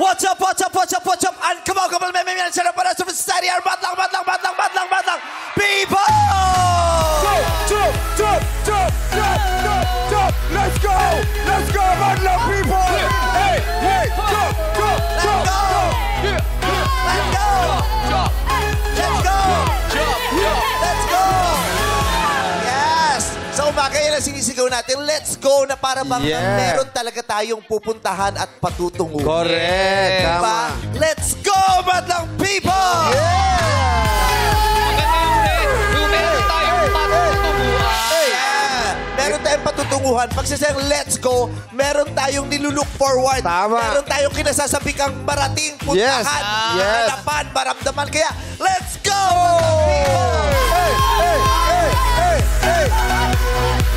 What's up, what's up, what's up, what's up? And come on, may sarap para sa society. Our batlang people! Jump! Let's go, batlang people! Hey, jump! Let's go! Yes! Sa umaga yan ang sinisigaw natin, let's go na para bang meron talaga tayong pupuntahan at patutunguhan. Correct. Diba? Let's go, batlang people! Meron tayong patutunguhan. Pag sasayang let's go, meron tayong nilulook forward. Tama. Meron tayong kinasasabikang marating puntahan, hanapan, maramdaman. Kaya, let's go!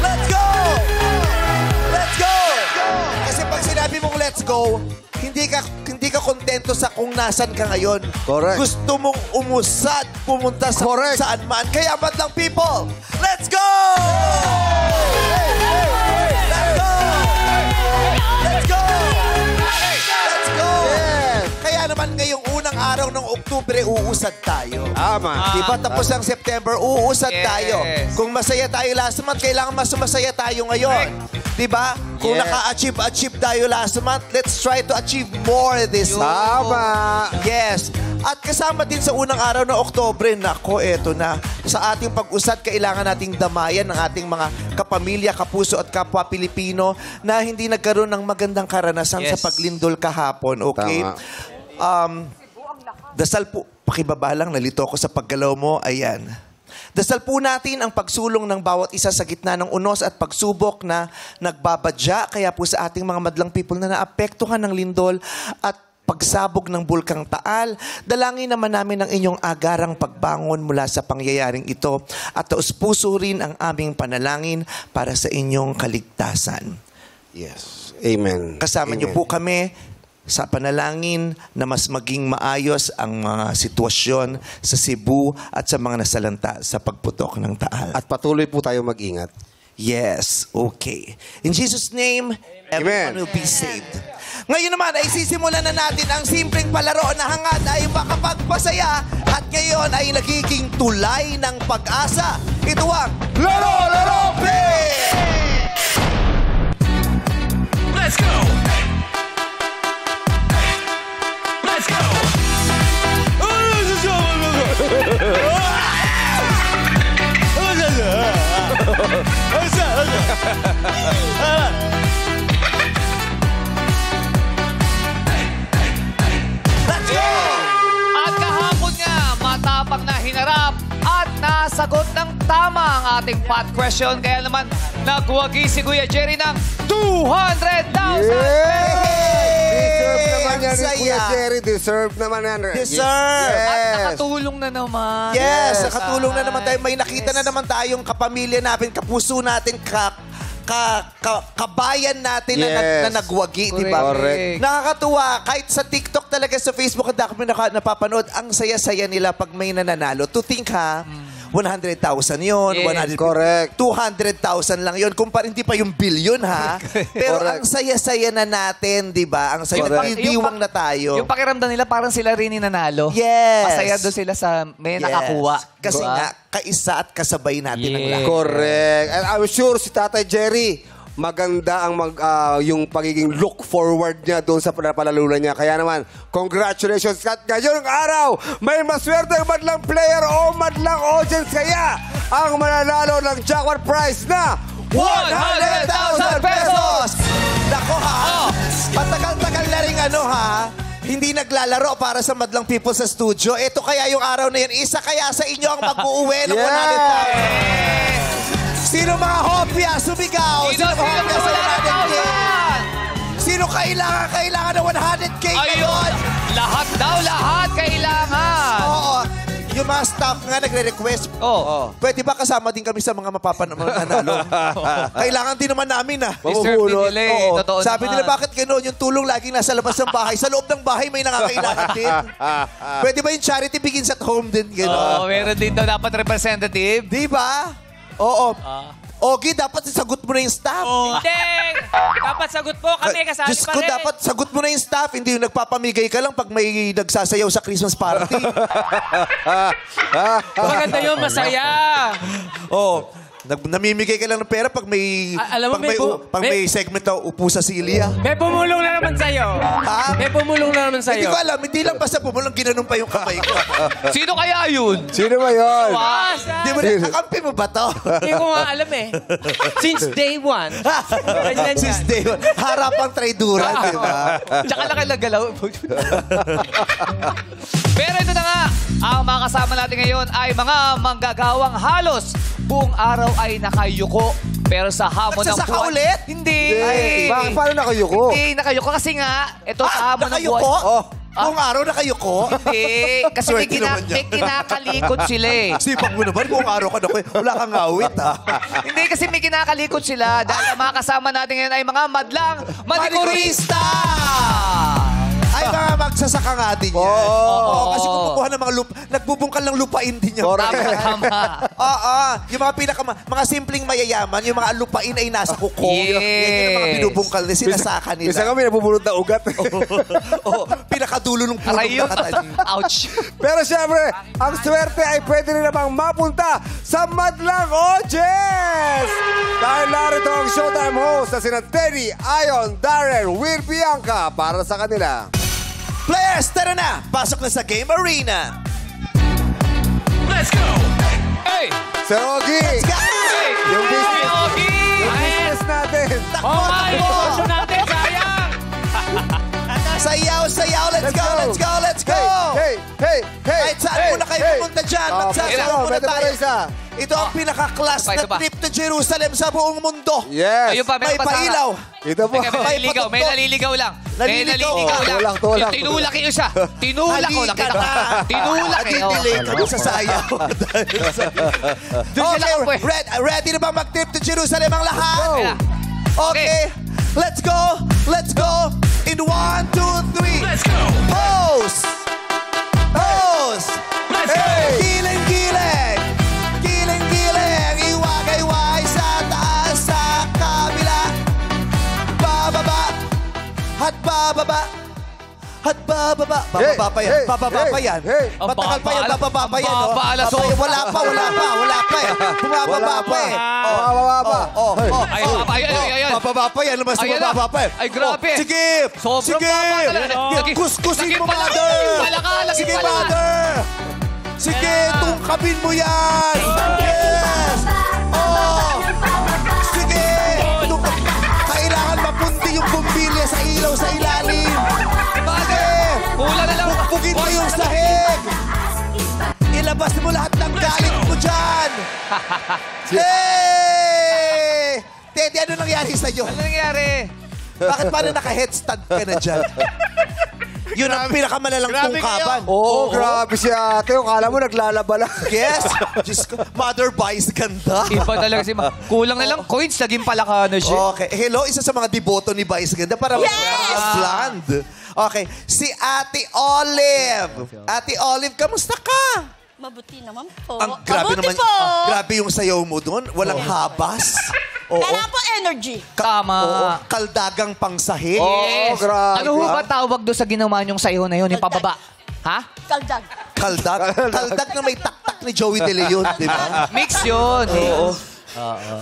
Let's go! Let's go! Kasi pag sinabi mong let's go, hindi ka kontento sa kung nasan ka ngayon. Correct. Gusto mong umusad, pumunta sa saan man. Kaya batlang people, let's go! Let's go! Let's go! Let's go! Yes. Kaya naman ngayong unang araw ng Oktubre, uusad tayo. Tama. Diba? Tapos ng September, uusad tayo. Kung masaya tayo last month, kailangan mas masaya tayo ngayon. Diba? Kung naka-achieve tayo last month, let's try to achieve more this month. Tama. Yes. At kasama din sa unang araw ng Oktubre, nako, eto na. Sa ating pag-usad, kailangan nating damayan ng ating mga kapamilya, kapuso at kapwa Pilipino na hindi nagkaroon ng magandang karanasan sa paglindol kahapon. Okay? Dasal po, pakibaba lang, nalito ako sa paggalaw mo. Ayan. Dasal po natin ang pagsulong ng bawat isa sa gitna ng unos at pagsubok na nagbabadya. Kaya po sa ating mga madlang people na naapektuhan ng lindol at pagsabog ng Bulkang Taal, dalangin naman namin ang inyong agarang pagbangon mula sa pangyayaring ito at taus-puso rin ang aming panalangin para sa inyong kaligtasan. Yes. Amen. Kasama niyo po kami sa panalangin na mas maging maayos ang mga sitwasyon sa Cebu at sa mga nasalanta sa pagputok ng Taal. At patuloy po tayo mag-ingat. Yes, okay. In Jesus' name, everyone will be saved. Ngayon naman ay sisimulan na natin ang simpleng palaro na hangad ay makapagpasaya at ngayon ay nagiging tulay ng pag-asa. Ito ang Laro Pay! Let's go! Let's go! Let's go! At kahapon nga, matapang na hinarap at nasagot ng tama ang ating pot question. Kaya naman, nagwagi si Kuya Jerry ng 200,000 Deserve naman yan ni Kuya Jerry. Deserve naman yan. Deserve! At nakatulong na naman. Yes, nakatulong na naman tayo. May nakita na naman tayong kapamilya natin, kapuso natin, kabayan natin na nagwagi, di ba? Correct. Nakakatuwa. Kahit sa TikTok talaga, sa Facebook, ang dami napapanood, ang saya-saya nila pag may nananalo. To think ha, 100,000 yun, 100, correct. 200,000 lang yun. Kumpara hindi pa yung billion ha. Pero ang saya-saya na natin, di ba? Ang saya, nagdidiwang na tayo. Yung pakiramdam nila parang sila rin ninanalo. Yes. Masaya doon sila sa may nakakuha. Kasi diba? nga, kaisa at kasabay natin ang lahat. Correct. And I'm sure si Tatay Jerry, maganda ang yung pagiging look forward niya doon sa palalunan niya. Kaya naman, congratulations. At ngayong araw, may maswerteng madlang player o madlang audience kaya ang mananalo ng jackpot prize na 100,000 pesos! Nako ha, patagal-tagal na rin hindi naglalaro para sa madlang people sa studio. Ito kaya yung araw na yan. Isa kaya sa inyo ang mag-uuwi ng 100,000. Sino mga hopya? Sumigaw! Sino mga hopya sa 100K? Sino kailangan ng 100K ngayon? Lahat daw, lahat kailangan. Oo. Yung mga staff nga nagre-request. Pwede ba kasama din kami sa mga mapapanalo? Kailangan din naman namin Deserve din nila eh. Oo. Totoo Sabi naman. nila, bakit gano'n? Yung tulong laging nasa labas ng bahay. Sa loob ng bahay may nangangailangan din. Pwede ba yung charity begins at home din? Gano'n? Meron din daw dapat representative. Di ba? Oo. Ogie, dapat sagot mo na yung staff. Hindi! Dapat sagot po kami, kasali Diyos pa ko, rin. dapat sagot mo na yung staff. Hindi yung nagpapamigay ka lang pag may nagsasayaw sa Christmas party. Maganda yun, masaya. Oh, namimigay ka lang ng pera pag may Alam mo, pag may segment na upo sa silya. May pumulong na naman sa'yo. Ha? May pumulong na naman Hindi sa'yo. ko alam, hindi lang basta pumulong, ginanong pa yung kamay ko. Sino kaya yun? Sino ba yun? Di mo na, kakampi mo ba to? Hindi ko nga alam eh. Since day one. Ganyan Since yan. day one, harapang traiduran, di ba? Tsaka lang nagalaw. Pero ito na nga, ang mga kasama natin ngayon ay mga manggagawang halos buong araw ay nakayuko. Pero sa hamon ng Magsasaka buhay... ulit? Hindi. Bakit paano nakayuko? Hindi, nakayuko kasi nga, ito sa hamon ng buhay... nakayuko? Oh. Buong araw nakayuko? Hindi, kasi may, Swerte naman niya. may kinakalikot sila eh. Sipag mo naman, buong araw ka na ko. Wala kang awit, ha? Hindi kasi may kinakalikot sila dahil ang mga kasama natin ngayon ay mga madlang manikurista! Ay, mga magsasaka nga din yan. Oo, kasi kumukuha ng mga lupa, nagbubungkal ng lupain din yan. Tama. Oo, yung mga mga simpleng mayayaman, yung mga lupain ay nasa kuko. Yes. Yan yung mga binubungkal na sinasaka nila. Isa kami nabubulot na ugat. Oo, pinakadulo ng pulong Aray yun. nakatanim. Ouch. Pero syempre, ang swerte ay pwede rin namang mapunta sa Madlang Ojes! Dahil narito ang Showtime host na sina Teddy, Ayon, Darren, Will, Bianca para sa kanila. Players, tara na! Pasok na sa Game Arena! Let's go. Hey! Sir Ogie! Let's go! Yung business, Ogie! yung business natin! Oh my God! natin, sayang! Sayaw, sayaw! Let's go, let's go, let's go! Hey! Kahit saan muna kayo pumunta dyan, magsasayaw muna tayo. Isa. Ito ang pinaka-class Ito na pa. trip to Jerusalem sa buong mundo. Yes! Ayun pa, May meron pa sana. pailaw. Ito po. May naliligaw, may patutok. naliligaw lang. May Naliligaw. naliligaw lang. Tulak, tulak. Tinulak yung isa. Tinulak ko. Halika na. Tinulak eh. Delay ka doon sa sayaw. Doon sila Okay, ako eh. ready na ba mag-trip to Jerusalem ang lahat? Kaya. Okay, let's go, let's go. In 1, 2, 3. Let's go. Pose! Pose! Let's go. Giling-giling! Giling-giling! Iwag-iwag sa taas, sa kabila. Bababa! At bababa! At bababa! Bababa pa yan. Hey, Bababa pa yan. hey. Matagal pa yan. Bababa pa yan. Ang no? baba, alas Bababa- 8. Wala pa eh. Bumababa pa eh. Bababa pa. Ay, ay. Bababa pa yan. Lumas Ayan bumaba na. pa eh. Ay, grabe. Oh, sige! Sobrang Sige! baba talaga. Lagi- Kuskusin lagi mo, pala- mother! Wala ka, lagi Sige, pala. mother! Sige, tungkabin mo yan! Yes! Oh! Sige! Kailangan mapundi yung bumbilya sa ilaw sa ilalim! Sige! Kulang na lang. Pugin mo yung sahig! Ilabas mo lahat ng galit mo dyan! Hey! Teddy, ano nangyari sa'yo? Ano nangyari? Bakit paano naka-headstand ka na dyan? Yun ang pinakamalalang tungkaban. Oo, grabe si ate. Kala mo naglalaba lang. Yes! Diyos ko, Mother Vice, ganda. Iba talaga si kulang na lang coins, naging palaka na siya. Okay. Hello, isa sa mga deboto ni Vice, ganda. Para bland. Okay. Si Ate Olive. Ate Olive, kamusta ka? Mabuti naman po. Ang grabe Mabuti naman. po. Grabe yung sayaw mo doon. Walang habas. Oo. Kailangan po energy. Tama. Oo. Kaldagang pangsahig. Oo, grabe. Ano ho ba tawag doon sa ginawa niyong sayo na yun, yung pababa? Ha? Kaldag. Kaldag. Kaldag na may taktak ni Joey De Leon, di ba? Mix yun.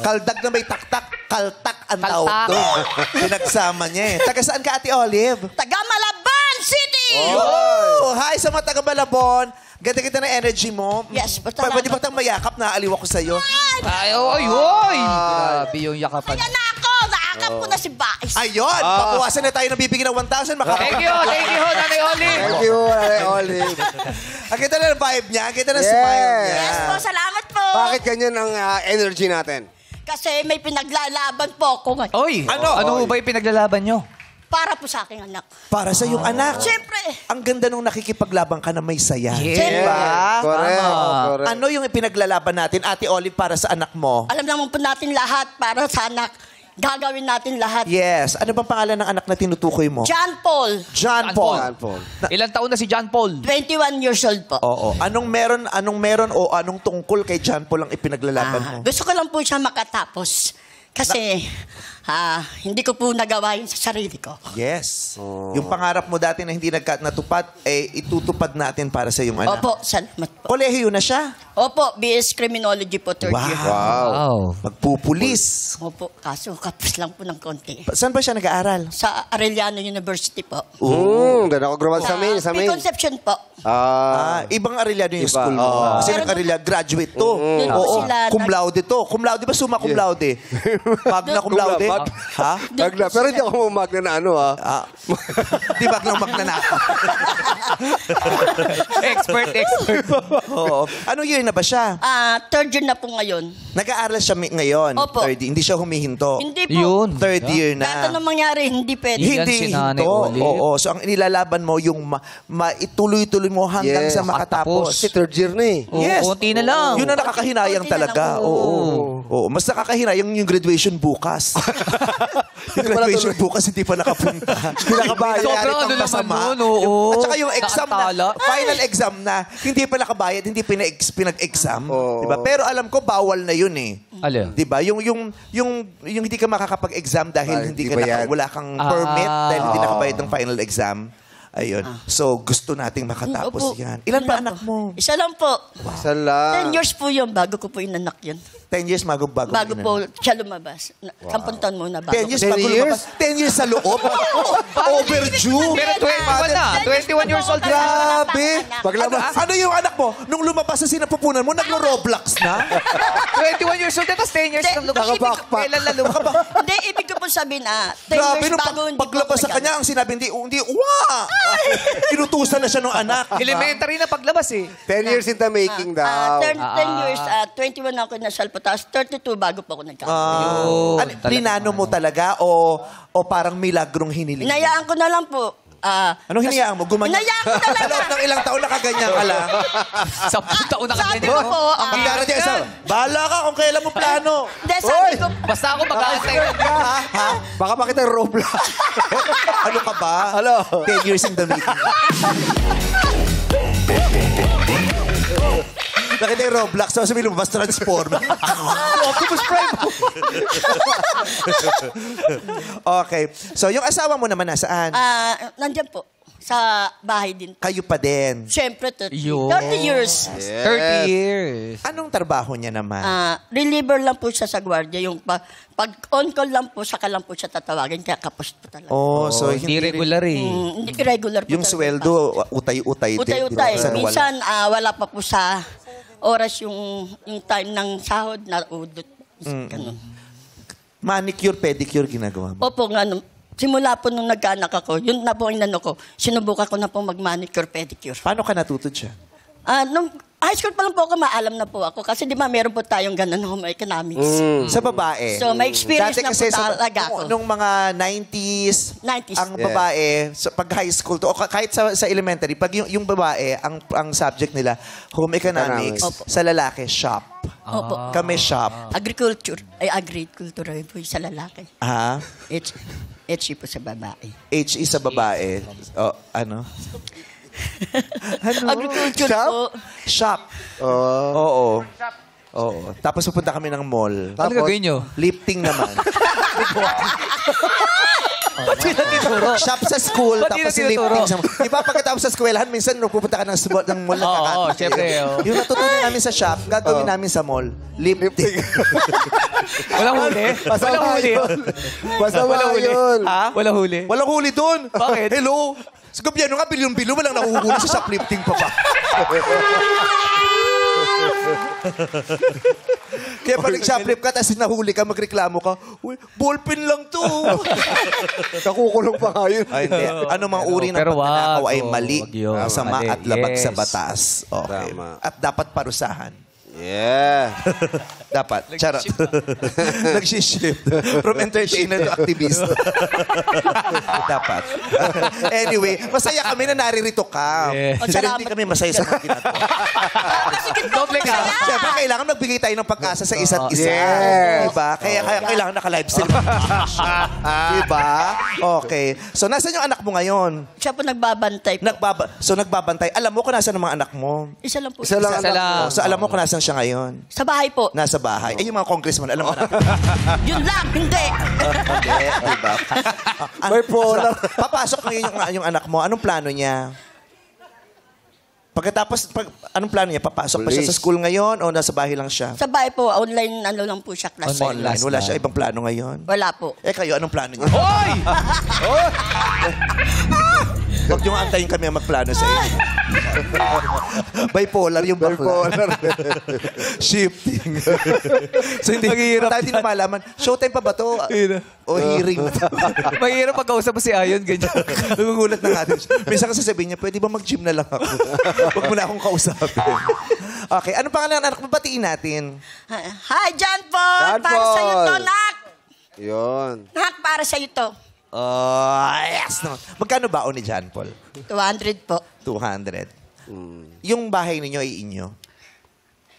Kaldag na may taktak, kaltak ang tawag Kaltak. doon. Pinagsama niya eh. Taga saan ka, Ate Olive? Taga Malaban City! Oh, hi sa mga taga Malabon. Ganda-ganda ng energy mo. Yes, basta Pwede lang- ba tayong mayakap? Naaliw ako sa'yo. Ay, oy, oy! Grabe yung yakapan. Kaya na ako! Naakap ko na si Vice. Ayun! Pakuwasan na tayo ng bibigyan ng 1,000. Thank you, Nanay Oli. Thank you, Ate Olive. Ang ganda na ng vibe niya. Ang ganda ng smile niya. Yes po, salamat po. Bakit ganyan ang energy natin? Kasi may pinaglalaban po ako ngayon. Oy, ano ba yung pinaglalaban nyo? Para po sa aking anak. Para sa iyong anak. Siyempre, Ang ganda nung nakikipaglaban ka na may saya. Yes. Diba? Correct. Correct. Ano yung ipinaglalaban natin, Ate Olive, para sa anak mo? alam naman po natin lahat para sa anak. gagawin natin lahat. Yes. Ano bang pangalan ng anak na tinutukoy mo? John Paul, John John Paul. Yan po. Ilang taon na si John Paul? 21 years old po. Oo. Anong meron o anong tungkol kay John Paul ang ipinaglalaban mo? Gusto ko lang po siya makatapos. Kasi hindi ko po nagawa yun sa sarili ko. Yes. Yung pangarap mo dati na hindi natupad, itutupad natin para sa iyong anak. Opo, salamat po. Kolehiyo na siya. Opo, BS Criminology po, third year. Wow. Magpupulis. Opo, kaso kapos lang po ng konti. Saan ba siya nag-aaral? Sa Arellano University po. Doon ako graduate sa main. Sa main. Preconception po. Ibang Arellano yung Iba, school mo. oo. Kasi Pero nag-Arellano, graduate to. Doon po Oo. sila Cum laude to. Cum laude ba? Summa cum laude. Magna cum laude? Mag- Ha? Magna. Pero hindi ako magna na ano ha. Di ba ng magnanakaw? Expert. Oo. Anong year na ba siya? Third year na po ngayon. Nag-aaral siya ngayon. Opo. Third year. Hindi siya humihinto. Hindi po. Yun. Third year na. Kahit anong mangyari, hindi pwede. Yan Hindi si Nanay hinto. Olive. Oo. So, ang inilalaban mo, yung maituloy-tuloy mo hanggang Yes. sa makatapos. Kasi third year na eh. Yes. Konti na lang. Yun ang nakakahinayang Konti na talaga. lang. Oo. Mas nakakahinayang yung graduation bukas. Yung graduation bukas, hindi pa nakapunta. Pinakabayad. Sobrang ano naman nun, oo. At saka yung exam Nakatala. na, final exam na, hindi pa nakabayad, hindi pinag-exam. Oo. Diba? Pero alam ko, bawal na yun eh. Alin? Diba? Yung hindi ka makakapag-exam dahil hindi ka bayad. wala kang permit dahil hindi nakabayad ng final exam. Ayun. So, gusto nating makatapos Opo. yan. Ilan ba anak mo? Isa lang po. Salam. 10 years po yun bago ko po inanak yun. 10 years bago Bago po siya lumabas. 10 taon muna bago. 10 years 10 bago years? lumabas. 10 years sa loob? Overdue? Pero 21 na. 21 years old ka. Grabe. Paglabas. Ano yung anak mo? Nung lumabas sa sinapupunan mo, naglo-Roblox na? 21 years old, tapos 10 years kang lumabas. Naka-backpack. Kailan na lumabas? Hindi, ibig ko po sabihin 10 Grabe, years nung bago hindi paglabas ko sa kanya, ang sinabi, hindi, inutusan na siya ng anak. Elementary na paglabas eh. 10 years in the making daw. 10 years, 21 ako nasal po. Tapos 32 bago pa ako nagkakaroon. Ano, plinano mo talaga o parang milagrong hiniling? mo? Hinayaan ko na lang po. Anong hinayaan mo? Gumanyan? Hinayaan ko Sa talaga. loob ng ilang taon nakaganyan ka lang. 10 taon na Sabi ganyan. ko po, Ang darating isa, bahala ka kung kailan mo plano. Hindi, sabi ko, Basta ako mag-aantay. Ha? Baka makita yung Roblox. Ano ka ba? 10 years in the making. Nakita yung Roblox, so sabi lumabas transform. Optimus Prime. Okay. So, yung asawa mo naman nasaan? nandyan po. Sa bahay din. Kayo pa din. Siyempre, 30 Yun. years. 30 years. Anong trabaho niya naman? Reliever lang po siya sa gwardiya. Yung pag on-call lang po, saka lang po siya tatawagin. Kaya kapos po talaga. So Hindi regular eh. Hindi irregular po Yung talaga. sweldo, utay-utay din. Utay-utay. Minsan wala. Minsan, wala pa po sa oras yung time ng sahod na udot. Ganun. Manicure, pedicure ginagawa mo. Opo, nga. Simula po nung nagkaanak ako, yun na po ang inano ko. Sinubukan ko na po mag-manicure, pedicure. Paano ka natuto siya? Nung high school pa lang po ako, maalam na po ako. Kasi di ba meron po tayong ganun home economics. Sa babae. So, may experience Dati na kasi po talaga ako. Nung mga 90s, 90s. ang babae, pag high school to, o kahit sa elementary, pag yung babae, ang subject nila, home economics, Opo. sa lalaki, shop. Opo. Kami shop. Agriculture po yung sa lalaki. Ha? HE po sa babae. HE sa babae. O, ano? Agriculture po. Shop. Oo. Oo. Tapos pupunta kami ng mall. Ano gagawin nyo? Lifting naman. Ba't sila tinuro? Shop sa school, Ba't tapos di na tinuturo? lifting sa mall. Di ba pagkatapos sa eskwelahan, minsan pupunta ka ng mall na Oo, kakatid. syempre, oo. Yung natutunan namin sa shop, gagawin namin sa mall. Lifting. Walang huli? Walang huli? Masama yun. Ha? Walang huli? Walang huli doon. Bakit? Hello? Sa gobyerno nga, bilyon-bilyon, walang nahuhuli sa shoplifting pa ba? Kaya pag nag-shoplift ka, tapos nahuli ka, magreklamo ka, uy, ballpen lang to. Nakukulong pa nga yun. Ay, hindi. Ano mang uri ng Pero wag, pagnanakaw ay oo, mali, wag yun. masama Mali. at labag Yes. sa batas. Okay. Tama. At dapat parusahan. Yeah. Dapat. Charot. Nag-shift. From entertainer to activist. Dapat. Anyway, masaya kami na naririto ka. Oh, Pero salamat. hindi kami masaya sa ginagawa. Don't let ka. Siyempre, kailangan magbigay tayo ng pag-asa sa isa't isa. Yes. Diba? Kaya kailangan naka-live stream. Diba? Okay. So, nasan yung anak mo ngayon? Siya po nagbabantay po. Nagbabantay. Alam mo kung nasan ang mga anak mo? Isa lang po. Isa lang. Isa lang. So, alam mo kung nasan siya ngayon? Sa bahay po. Nasa bahay. Eh, yung mga congressman, alam mo na. Yun lang, hindi. Okay, diba? Bipolar. Papasok ngayon yung anak mo. Anong plano niya? Pagkatapos, anong plano niya? Papasok pa siya sa Police. school ngayon o nasa bahay lang siya? Sa bahay po, online ano lang po siya class. Online. Wala siya ibang plano ngayon? Wala po. Eh kayo, anong plano niyo? Hoy! Huwag niyong antayin kami ang magplano sa inyo. Bipolar yung bakla. Shifting. So hindi, tayo din na malaman, showtime pa ba to? O hearing na to? Mahirap pagkausap mo si Ayon, ganyan. Nagugulat na natin siya. Minsan ka sasabihin niya, pwede ba mag-gym na lang ako? Huwag mo na akong kausapin. Okay, ano pangalan ng anak mo? Batiin natin. Hi, John Paul! John Para Paul. sa iyo to, Nak! Yun. Nak, para sa iyo to. Oh, yes. No. Magkano baon ni John Paul? 200 po. 200. Yung bahay ninyo ay inyo?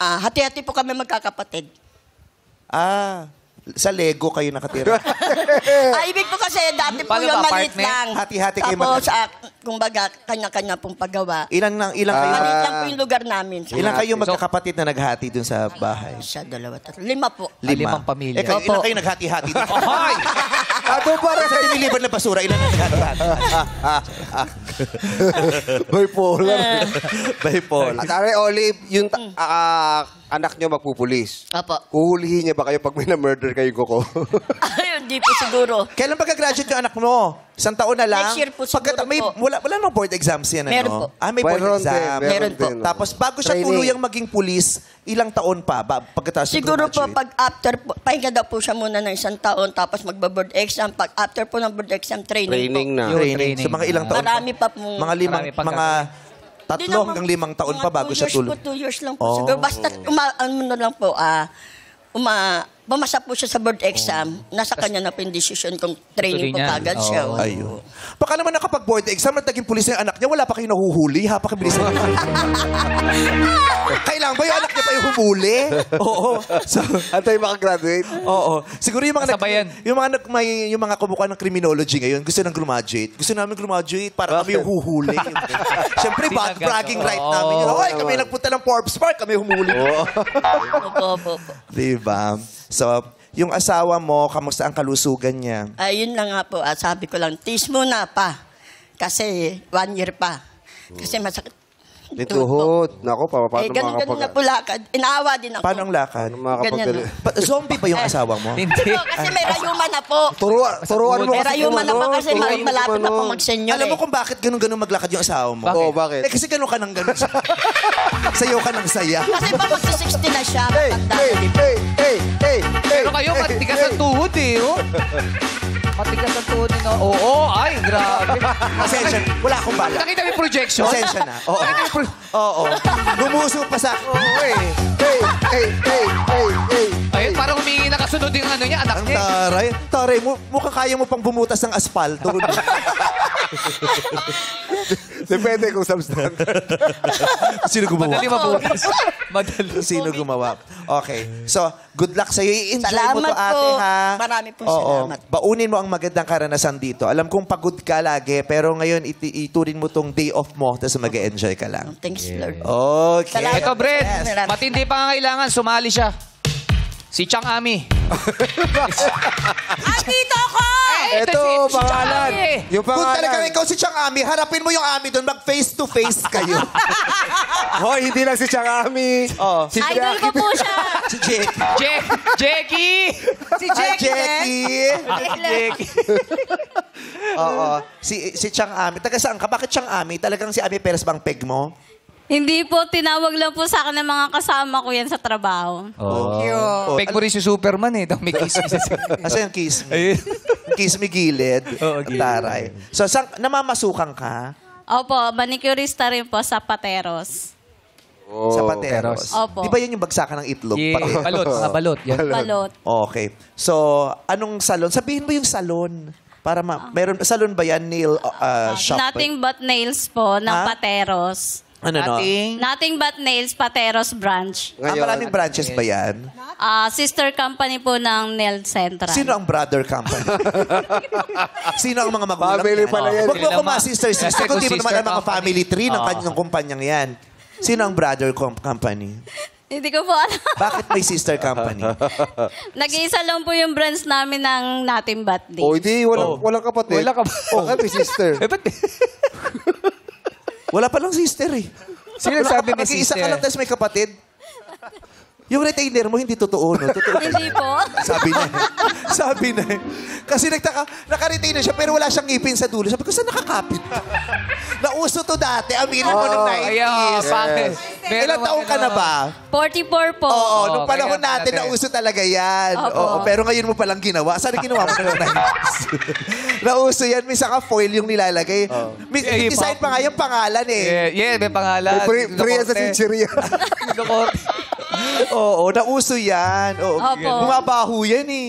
Hati-hati po kami magkakapatid. Sa Lego kayo nakatira. Ibig po kasi dati po Paano yung ba, maliit apartment? lang. Hati-hati kayo Tapos, kumbaga, kanya-kanya pong paggawa. Ilan kayo? Maliit lang po yung lugar namin. Ilan kayo magkakapatid na naghati dun sa bahay? Isa, dalawa, tatlo. 5 po. Limang pamilya. Eh, kayo, Opo. ilan kayo naghati-hati dun? Hoy! Para sa diniliver na basura, ilan na naghati-hati? Bipolar. Bipolar. At Are Olive, yung anak nyo magpupulis. Opo. Uhulihin niya ba kayo pag may na-murder kayo ko? Ayun, di po siguro. Kailan pagka-graduate yung anak mo? Isang taon na lang? Next year po siguro po. Wala namang board exams yan, ano? Meron po. May board Meron din, exam. Meron po. din. Tapos bago siya Training. tuluyang maging pulis, ilang taon pa pagkatapos niya Siguro po, graduate? pag after po, pahinga daw po siya muna ng 1 taon, tapos magba-board exam. Pag after po ng board exam, training Training po. na. Yung Training. So mga ilang taon Marami pa pong... Mga limang, Marami pang mga Hindi 3 naman- hanggang 5 taon pa bago siya 2 years tuloy. po, 2 years lang po. Oh. Siguro, basta ano na lang po, bumasa po siya sa board exam, nasa kanya na po yung decision kung training po Tuloy niya. kagad siya. Oo. Ayun. Baka naman nakapag-board exam at naging pulis na yung anak niya, wala pa kayo nahuhuli, ha? Pakibilis na. Kailangan ba yung anak niya pa yung humuli? Oo. So, Antay makagraduate. oo. Siguro yung mga Kasabayan. yung mga kumukuha ng criminology ngayon, gusto nang graduate. Gusto namin graduate para kami yung huhuli. Siyempre, bragging right namin yun. Hoy, kami nagpunta ng Forbes Park, kami humuli. Opo. Diba? So, yung asawa mo, kamusta ang kalusugan niya? Ayun lang nga po, sabi ko lang, tis muna pa. Kasi 1 year pa. Kasi masakit. Tuhod. Nako, paano Ganun na po lakad. Inaawa din ako. Paano ang lakad? makakapagaling? Zombie ba yung asawa mo? Hindi. Kasi may rayuma na po. Turuan mo May kasi rayuma na po ano, kasi turuan mo malapit na ano. po mag-senior Alam mo kung bakit ganun maglakad yung asawa mo? Oo, bakit? Eh kasi ganun ka ng ganun. Sayaw ka ng saya. Kasi pa magsi-60 na siya. Hey, matanda hey, na din. hey, hey. Pero kayo, matigas ang tuhod eh. Oh. Matigas ang tuhod nyo. Oo, ay, grabe. Pasensya na. Wala akong bala. Nakita mo yung projection? Pasensya na. Oo. Oo. Gumuso pa sa... Oo eh. Hey. Ayun, parang humingi na kasunod yung ano niya, anak Ang niya. taray. Taray, mukhang kaya mo pang bumutas ng aspalto. Depende kung substandard. Sino gumawa? Madali mabutas. Madali. Sino gumawa? Okay. So, good luck sa'yo. I-enjoy mo to, Salamat ate, po. ha? Marami pong Oo. salamat. Baunin mo ang magandang karanasan dito. Alam kong pagod ka lagi, pero ngayon iturin mo tong day off mo, tapos mag-e-enjoy ka lang. Thanks, Lord. Okay. Salamat. Ito, Brett. Yes. Matindi pa nga kailangan. Sumali siya. Si Chang Ami. Andito ko! Ito, si Chang pangalan. Ami. Yung Kung pangalan. talagang ikaw si Chang Ami, harapin mo yung Ami doon, mag-face to face kayo. Hoy, hindi lang si Changami. Oh. Si Idol ko po siya. Si Jake. Jackie! Si Hi, Jackie. Jackie. Oo. Si Chang Ami. Taga saan ka? Bakit Chang Ami? Talagang si Ami Perez bang peg mo? Hindi po, tinawag lang po sa akin ng mga kasama ko yan sa trabaho. Oh. Peg mo rin si Superman eh. May kiss me. Asa yung kiss me? Kiss me gilid. Oo, Ang gilid. taray. So, namamasukan ka? Opo, manicurista rin po sa Pateros. Sa Pateros. Opo. Di ba yun yung bagsakan ng itlog? Yeah, Pateros. balot. Mga balot. Yan. Balot. Okay. So, anong salon? Sabihin mo yung salon. Para meron, salon ba yan? Nail shop? Nothing but nails po ng Ha? Pateros. Ano no? Nothing but nails, Pateros branch. Maraming branches ba yan? Sister company po ng Nail Central. Sino ang brother company? Sino ang mga magulang Family yan? pala yan. Huwag mo ko sister Kasi kundi mo kung naman sister ang mga company. family tree ng kanyang kumpanyang yan. Sino ang brother company? Hindi ko po alam. Bakit may sister company? Nag-iisa lang po yung branch namin ng Nothing but nails. O, hindi. Walang kapatid. Wala ka ba? O, kami sister. Eh, ba't? Wala palang sister eh. Sino sabi may Mag-iisa ka sister? lang tapos may kapatid. Yung retainer mo, hindi totoo, no? Totoo. Hindi po. Sabi niya. Sabi na. Kasi naka-retain na siya, pero wala siyang ngipin sa dulo. Sabi ko, saan nakakapit? Nauso to dati. Aminin mo ng 90s. Bakit? Ilang taong ka na ba? 44 po. Oo, nung Okay, panahon natin, dati. nauso talaga yan. Opo. Oo, pero ngayon mo palang ginawa. Saan ginawa mo na 90s? Nauso yan. May saka foil yung nilalagay. May Eh, design pa nga yung pangalan eh. Yeah, may pangalan. Free yan sa Sincheria. Oo, nauso yan. Oo. Opo. Bumabaho yan eh.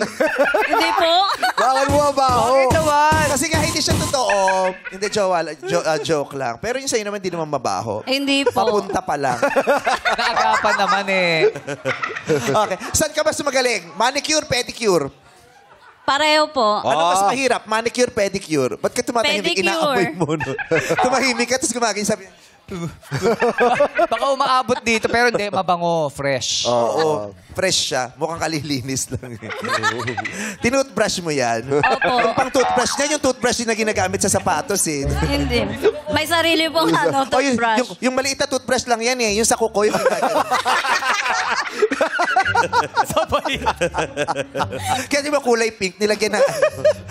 Hindi po. Bakit mo mabaho? Kasi nga hindi siya totoo. Hindi, joke lang. Pero yung sa'yo naman, hindi naman mabaho. Hindi po. Papunta pa lang. Naagapan naman eh. Okay. Saan ka mas magaling? Manicure, pedicure? Pareho po. Ano mas mahirap? Manicure, pedicure? Ba't ka tumatahimik? Pedicure. Inaamoy mo. No? Tumahimik ka, tapos gumagay sabi, Baka umaabot dito, pero hindi, mabango, fresh. oo, fresh siya. Mukhang kalilinis lang. Tinoothbrush mo yan. Opo. Yung pang toothbrush niya, yung toothbrush yung na ginagamit sa sapatos eh. Hindi. May sarili pong Oh, ano, toothbrush. yung maliit na toothbrush lang yan eh. Yung sa kuko, yung ginagamit. Kaya di ba kulay pink, nilagyan na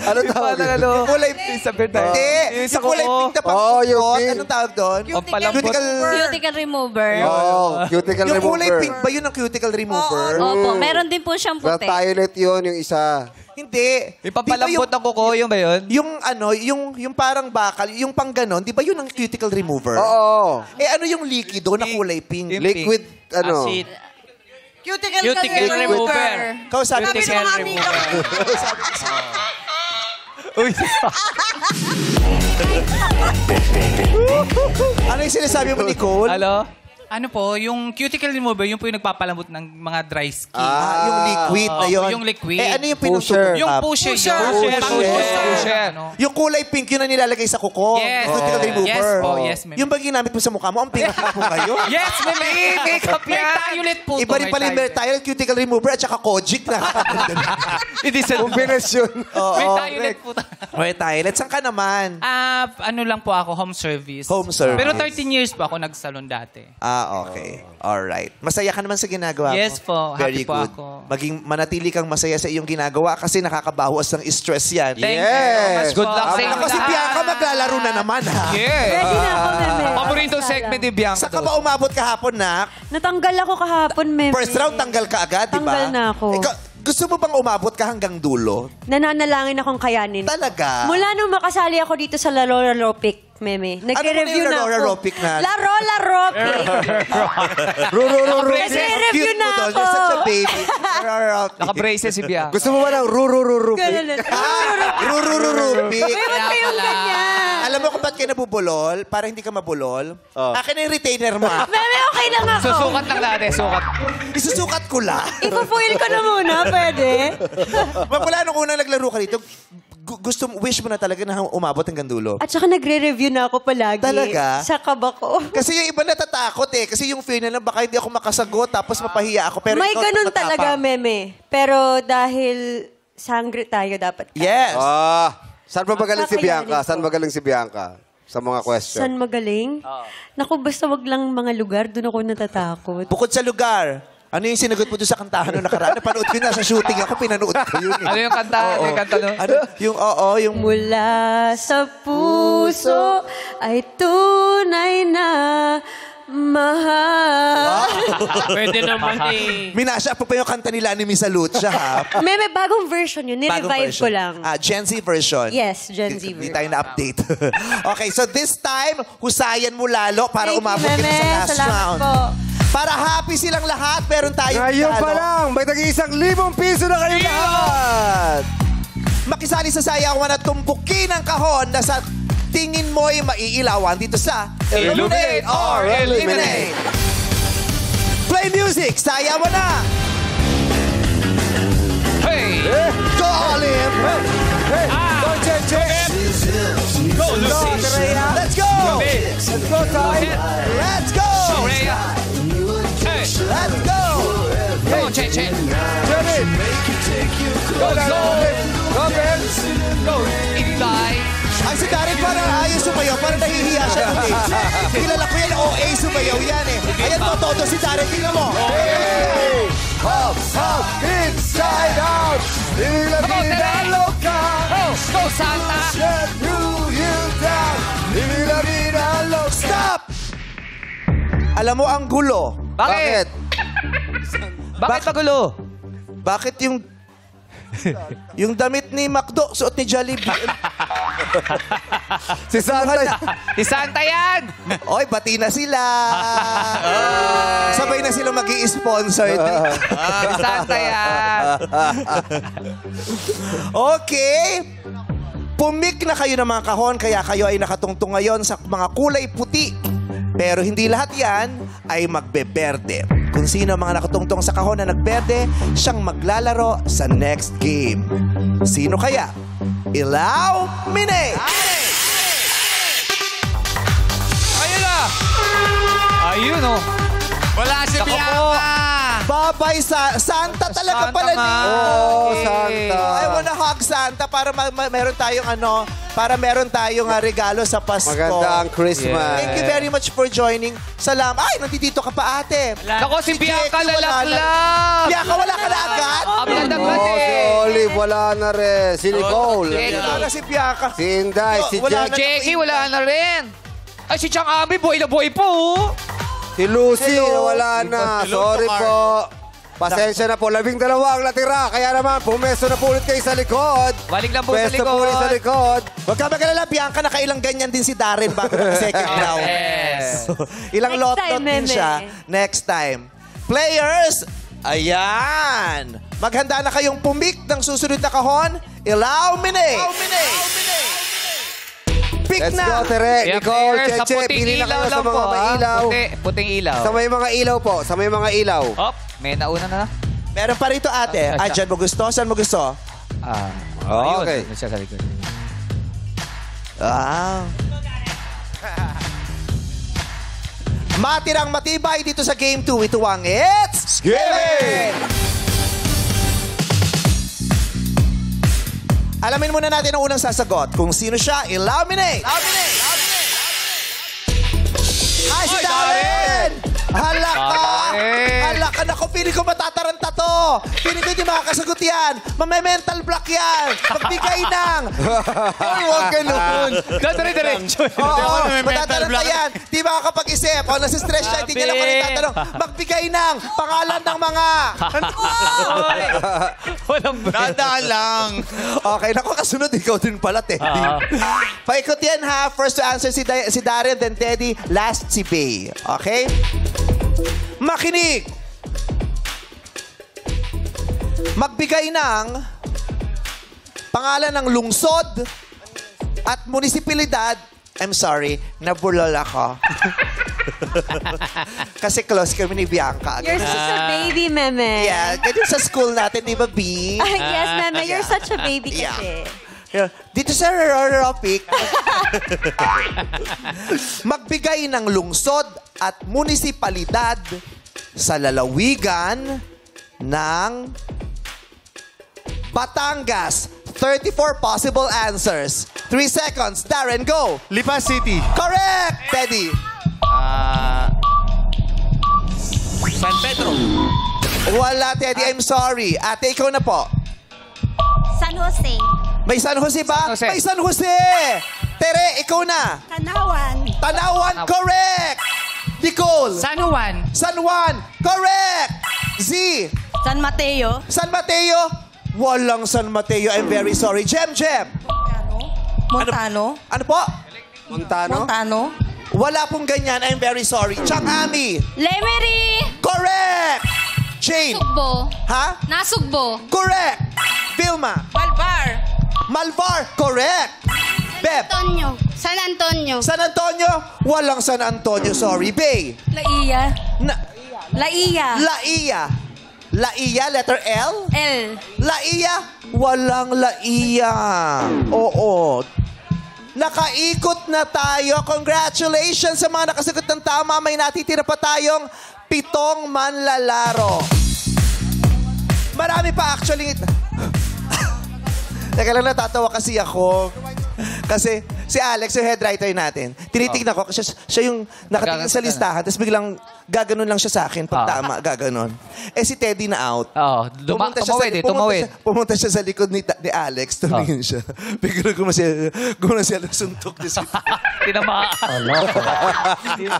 Ano tawag? Ano? kulay pink. Hindi. Yung sa Yung kulay kuko. pink na pang Oh, yung kukot. pink. Anong tawag doon? Cuticle remover. Oo, cuticle Yung remover. kulay pink ba yun ang cuticle remover? Opo, meron din po siyang Sa puti. Violet yun, yung isa. Hindi. Yung papalambot ng kuko, yung ba yun? Yung ano, yung parang bakal, yung pang ganon, di ba yun ang cuticle remover? Oo. Eh ano yung liquido na kulay pink? Yung Liquid, ano? Acid. Cuticle remover. Kausapin ko Cuticle siya. remover. Ano yung sinasabi mo, Nicole? Hello? Ano po, yung cuticle remover, yung po yung nagpapalambot ng mga dry skin. Yung liquid na Opo, yun. yung liquid. Eh ano yung Pusher. pinusuot? Yung pusher. Pusher. Ano? Yung kulay pink yun na nilalagay sa kuko. Yes. Cuticle remover. Yes po, yes, ma'am. Yung ba ginamit mo sa mukha mo, ang pink po kayo? Yes, may makeup yan. Violet po to. Iba rin pala yung Mertile, cuticle remover at saka Kojic na. Hindi sa... Kombinasyon. May violet po tayo. Mertile, saan ka naman? Ano lang po ako, home service. Home service. Pero 13 years po ako nag-salon dati. Okay. Alright. Masaya ka naman sa ginagawa mo. Yes po. Very Happy po good. ako. Maging manatili kang masaya sa iyong ginagawa kasi nakakabawas ng stress yan. Thank you so much Good po. luck sa inyo Ako si Bianca maglalaro na naman ha. Yeah. Ready na ako, meme. Paborito segment ni Bianca. Saan ka ba umabot kahapon, Nak? Natanggal ako kahapon, meme. First round, tanggal ka agad, di ba? Tanggal na ako. Gusto mo bang umabot ka hanggang dulo? Nananalangin akong kayanin. Talaga? Mula nung makasali ako dito sa La Rola Ropic, meme. Nagre-review Ano na yung La ako. Ropic na? La Rola Ropic. Nagre-review na Mo doon, ako. You're such a baby. Naka-braces si Bianca. Gusto mo ba ng rurururu? Ganun. Rurururupi. Meron kayong ganyan. Alam mo kung ba't kayo nabubulol? Para hindi ka mabulol? Akin na yung retainer mo. Meme, okay lang ako. Susukat lang natin, sukat. Isusukat ko lang. Ipa-foil ko na muna, pwede? Mula nung unang naglaro ka rito, wish mo na talaga na umabot hanggang dulo. At saka nagre-review na ako palagi. Talaga? Sa kaba ko. Kasi yung iba natatakot eh. Kasi yung fear nila, baka hindi ako makasagot tapos mapahiya ako. Pero May ikaw, ganun matapang. talaga, meme. Pero dahil sangre tayo dapat. Yes. Saan ba magaling si Kakayanin Bianca? ko. Saan magaling si Bianca? Sa mga question. Saan magaling? Naku, basta wag lang mga lugar, doon ako natatakot. Bukod sa lugar, ano yung sinagot mo doon sa kantahan nung nakaraan? Napanood ko yun, nasa shooting ako, pinanood ko yun. Ano yung kanta? Ano yung kanta nun? Ano? Yung... Mula sa puso ay tunay na mahal. Pwede naman eh. Minasha pa yung kanta nila ni Misa Lucha, ha? Meme, bagong version yun. Bagong Nirevive version. ko lang. Gen Z version. Yes, Gen Z Hindi version. tayo na-update. Okay, so this time, husayan mo lalo para Thank you, umabot kita Meme. sa last Salamat round. po. Para happy silang lahat, meron tayong Ngayon pa regalo. lang, may tag-1,000 piso na kayo lahat. Makisali sa sayawan at tumpukin ang kahon na sa tingin mo'y maiilawan dito sa Illuminate or Eliminate. Play music, sayawan na! Hey! Go, Olive! Hey, go, Cheche. Go, Lucy. Let's go! Let's go, Ty. Let's go! Rhea. Hey! Let's go! Come on, Cheche. Jerry. Go, Go! Go, Ben. Go! Inday. Ang si Darren parang ayaw sumayaw, parang nahihiya siya nun eh. Kilala ko yan, OA sumayaw yan eh. Ayan, todo si Darren, tingnan mo. Hey! Hop, hop, inside out. Ila vida loca. Go, Santa. Let you down. Ila vida loca. Stop! Alam mo ang gulo. Bakit? Bakit magulo? Bakit yung damit ni Macdo, suot ni Jollibee? Si Santa. Si Santa yan! Oy, bati na sila. Sabay na sila mag-i-sponsor. Si Santa yan! Okay. Pumik na kayo ng mga kahon, kaya kayo ay nakatungtong ngayon sa mga kulay puti. Pero hindi lahat yan ay magbeberde. Kung sino ang mga nakatungtong sa kahon na nagberde, siyang maglalaro sa next game. Sino kaya? Ilaw Mine! Ayun na! Ayun oh! Wala si Bianca! Babay sa Santa talaga Santa pala nga. ni. Oh, Santa. I wanna hug Santa para meron tayong meron tayong regalo sa Pasko. Maganda ang Christmas. Thank you very much for joining. Salamat. Ay, nandito ka pa, ate. Ako si Bianca Jackie, wala na. lalaklag! Bianca, wala ka na agad? Agad Oh, si eh! Olive, wala na rin. Si Nicole. Wala na si Bianca. Si Inday, si Wala Jack. na. Jackie, wala na rin! Ay, si Chang Ami, boy na boy po! oh. Si Lucy, Hello. wala na. Sorry po. Pasensya na po. 12 ang natira. Kaya naman, pumesto na po ulit kayo sa likod. Balik lang po sa Pwesto po ulit sa likod. likod. Huwag ka magalala, Bianca, nakailang ganyan din si Darren bago second round. Yes! Ilang Next lot-lot time, din Meme. siya. Next time. Players, ayan. Maghanda na kayong pumik ng susunod na kahon. Ilaw Mine! Pick Let's na! go, Tere. Kaya Nicole, players, sa Cheche, puting pili na ilaw kayo sa lang mga po, may ah. ilaw. Puting ilaw. Sa may mga ilaw po. Sa may mga ilaw. Op, may nauna na. Meron pa rito, ate. Ah, Dyan mo gusto? Saan mo gusto? Okay. Ayun, siya sa likod. Ah. Matirang matibay dito sa Game 2. Ito ang It's Game! Alamin muna natin ang unang sasagot. Kung sino siya, illuminate! Ay, si Darren! Hala ka! Darren! Hala ka! Naku, piling ko matataranta to! Piling ko hindi makakasagot yan! Mame-mental block yan! Magbigay ng... Ay, huwag ganun! Dire-diretso. Oo, matataranta yan! Di makakapag-isip. O, nasistress siya, hindi niya lang kung tatanong. Magbigay ng pangalan ng mga... Walang Dadaan lang. Okay, naku, kasunod ikaw din pala, Teddy. Paikot yan, ha? First to answer si Darren, then Teddy. Last si Bay. Okay? Makinig! Magbigay ng pangalan ng lungsod at munisipalidad. I'm sorry, nabulol ako. Kasi close kami ni Bianca. You're such a baby, Meme. Yeah, ganyan sa school natin, di ba, B? Yes, Meme. You're such a baby Yeah. kasi. Yeah. Dito sa Ropic, magbigay ng lungsod at munisipalidad sa lalawigan ng Batangas. 34 possible answers. 3 seconds. Darren, go! Lipa City. Correct! Teddy. San Pedro. Wala, Teddy. I'm sorry. Ate, ikaw na po. San Jose. May San Jose ba? San Jose. May San Jose! Tere, ikaw na. Tanawan. Tanawan, correct! Nicole. San Juan. San Juan, correct! Z. San Mateo. San Mateo. Walang San Mateo. I'm very sorry. Jem. Montano. Ano po? Montano? Montano. Wala pong ganyan. I'm very sorry. Chang Ami. Lemery. Correct! Jane. Sugbo. Ha? Nasugbo. Correct! Vilma. Malbar. Malvar. Correct! Beb. Antonio. San Antonio. San Antonio? Walang San Antonio. Sorry. Bay. Laiya. Na, Laiya. Laiya. Laiya, letter L? L. Laiya? Walang Laiya. Oo. Nakaikot na tayo. Congratulations sa mga nakasagot ng tama. May natitira pa tayong 7 manlalaro. Marami pa actually. Teka lang, natatawa kasi ako. Kasi si Alex, yung head writer natin, tinitignan ko kasi siya yung nakatingin sa listahan, tapos biglang gaganon lang siya sa akin. Pag tama, gaganon. Eh si Teddy na out. Oo. Pumunta siya sa likod ni Alex, tumingin siya. Biglang gumana siya suntok niya siya. Tinamaan.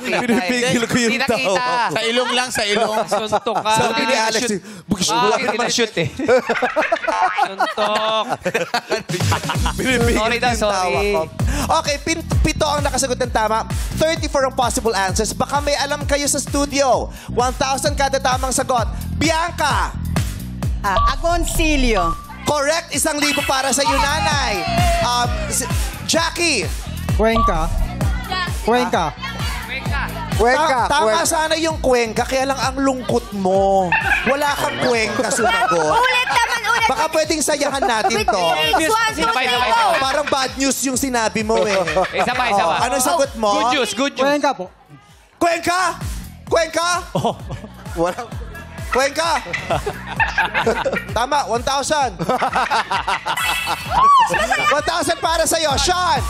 Pinipigil ko yung tawa. Sa ilong lang, sa ilong. Suntok ka. Sabi ni Alex, Hindi na shoot eh. Suntok. pinipigil Sorry daw, yung tawa sorry. ko. Okay, 7 ang nakasagot ng tama. 34 ang possible answers. Baka may alam kayo sa studio. 1,000 kada tamang sagot. Bianca! Agoncillo. Correct, 1,000 para sa iyo, nanay. Jackie! Cuenca. Cuenca. Tama sana yung Cuenca, kaya lang ang lungkot mo. Wala kang Cuenca sumagot. Ulit naman, ulit. Baka pwedeng sayahan natin to. Sabay. Parang bad news yung sinabi mo eh. Isa pa. Ano sagot mo? Good news. Cuenca po. Cuenca? Cuenca? Walang... Cuenca? Tama, 1,000. 1,000 para sa'yo. Sean!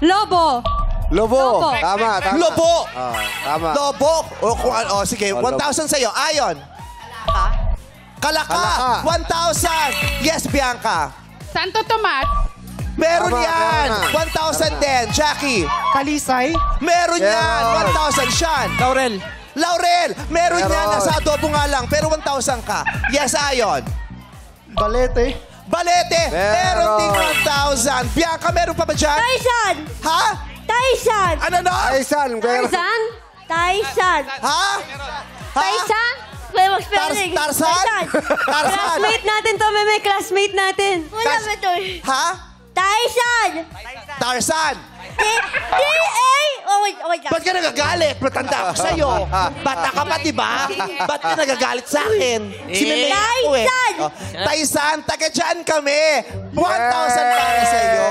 Lobo. Lobo. Tama. Lobo! Tama. Lobo! Sige, 1,000 sa'yo. Ayon. Kalaka. 1,000. Yes, Bianca. Santo Tomas. Meron Tama, yan. tama. 1,000 din. Jackie. Kalisay. Meron yan. 1,000. Sean. Laurel. Meron yan. Nasa adobo nga lang. Pero 1,000 ka. Yes, Ayon. Balete. Meron ding 1,000. Bianca, meron pa ba dyan? Tyson. Ha? Tyson. Ano na? Tyson. Tarzan. Tyson. Ha? Tyson. May mag-spelling. Tarzan? Classmate natin to, may classmate natin. Wala ba ito? Ha? Tarzan. Tarzan. T-A. Oh, wait. Ba't ka nagagalit? Matanda ako sa'yo. Bata ka pa, diba? Ba't ka nagagalit sa akin? Si Meme ako eh. Tyson! Oh, Tyson, taga dyan kami. 1,000 para sa'yo.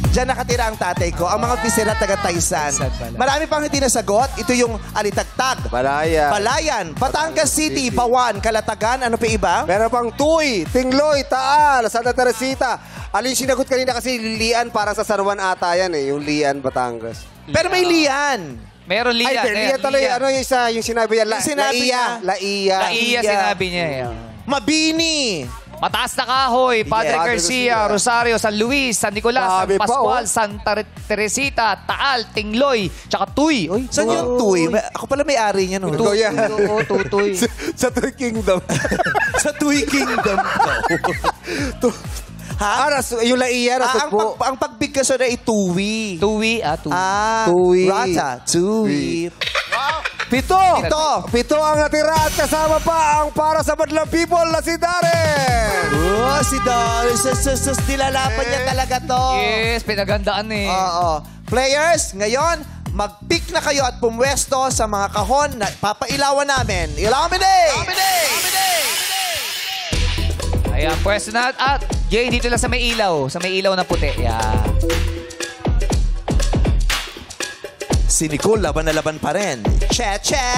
Diyan nakatira ang tatay ko. Ang mga bisera taga Tyson. Marami pang hindi nasagot. Ito yung Alitagtag. Balayan. Batangas City. Bawan. Kalatagan. Ano pa iba? Meron pang Tuy, Tingloy, Taal, Santa Teresita. Alin sinagot kanina kasi Lian, parang sa San Juan ata yan eh. Yung Lian, Batangas. Pero may Lian. Meron Lian. Lian talaga. Ano yung isa? Yung sinabi niya? Laiya sinabi niya. Mabini. Mataas na Kahoy, Padre Garcia, Rosario, San Luis, San Nicolas, San Pascual, Santa Teresita, Taal, Tingloy, tsaka Tuy. Saan yung Tuy? Ako pala may-ari niya, no? Ito yan. Tuy. Sa Tuy Kingdom. Sa Tuy Kingdom. Ha? Yung Laiya, po. Ang pagbigkas na ay Tuwi. Tuwi. Tuwi. Rata. Tuwi. Pito ang natira at kasama pa ang para sa Madlang People na si Darren. Si Darren. Nilalapan niya talaga to. Yes, pinagandaan eh. Oo. Players, ngayon, mag-pick na kayo at pumwesto sa mga kahon na papailawan namin. Illuminate! Ayan, pwesto na. At Jay, dito lang sa may ilaw. Sa may ilaw na puti. Yan. Si Nicole, laban na laban pa rin. Cheche!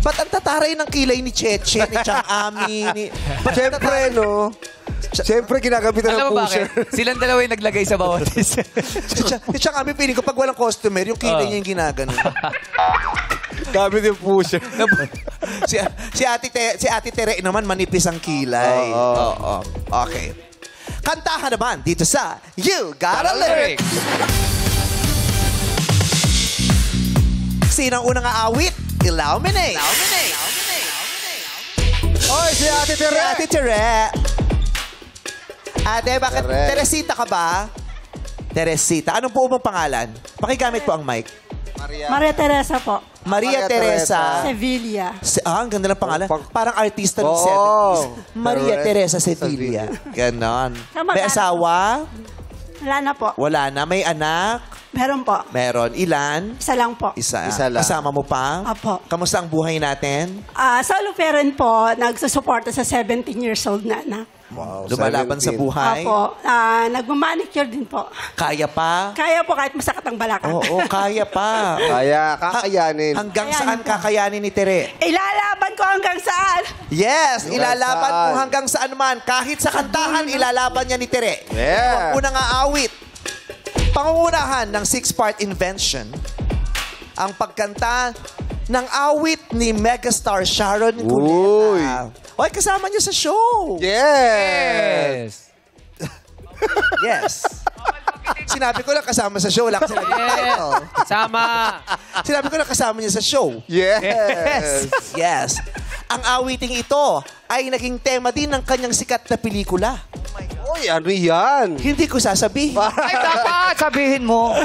Ba't ang tataray ng kilay ni Cheche, ni Chang Ami, ni... Siyempre, no? Siyempre, ginagamitan ng pusher. Silang dalawa yung naglagay sa bawat isa. Si Chang Ami, piling ko pag walang customer, yung kilay niya yung ginagano. Gamit yung pusher. si Ate Tere naman, manipis ang kilay. Oo. Okay. Kantahan naman dito sa You Got a Lyric. Sinang unang aawit? Illuminate. Oy, si Ate Tere. Ate Tere. Ate, bakit? Teresita ka ba? Teresita. Anong po bang pangalan? Pakigamit po ang mic. Maria Teresa po. Maria Teresa. Sevilla. Ang ganda ng pangalan. Parang artista ng Oo. 70s. Maria Teresa Sevilla. Ganon. May asawa? Wala na po. Wala na. May anak? Meron po. Meron. Ilan? Isa lang po. Isa. Isa lang. Kasama mo pa? Apo. Kamusta ang buhay natin? Solo parent po, nagsusuporta sa 17 years old na anak. Wow, Lumalaban sa 17. buhay? Apo. Nagmamanicure din po. Kaya pa? Kaya po kahit masakit ang balakang. Oo, kaya pa. Kaya, kakayanin. Hanggang saan kakayanin ni Tere? Ilalaban ko hanggang saan? Yes, ilalaban saan? mo hanggang saan man. Kahit sa kantahan, ilalaban niya ni Tere. Yeah. Ang unang aawit. Pangungunahan ng 6-part invention. Ang pagkanta ng awit ni megastar Sharon Cuneta. Oy, kasama niyo sa show. Yes! Yes. Sinabi ko lang kasama sa show. Wala kasi title. Sama. Sinabi ko lang kasama niya sa show. Yes! Yes. Ang awiting ito ay naging tema din ng kanyang sikat na pelikula. Uy, ano yan? Hindi ko sasabihin. Ay, dapat sabihin mo.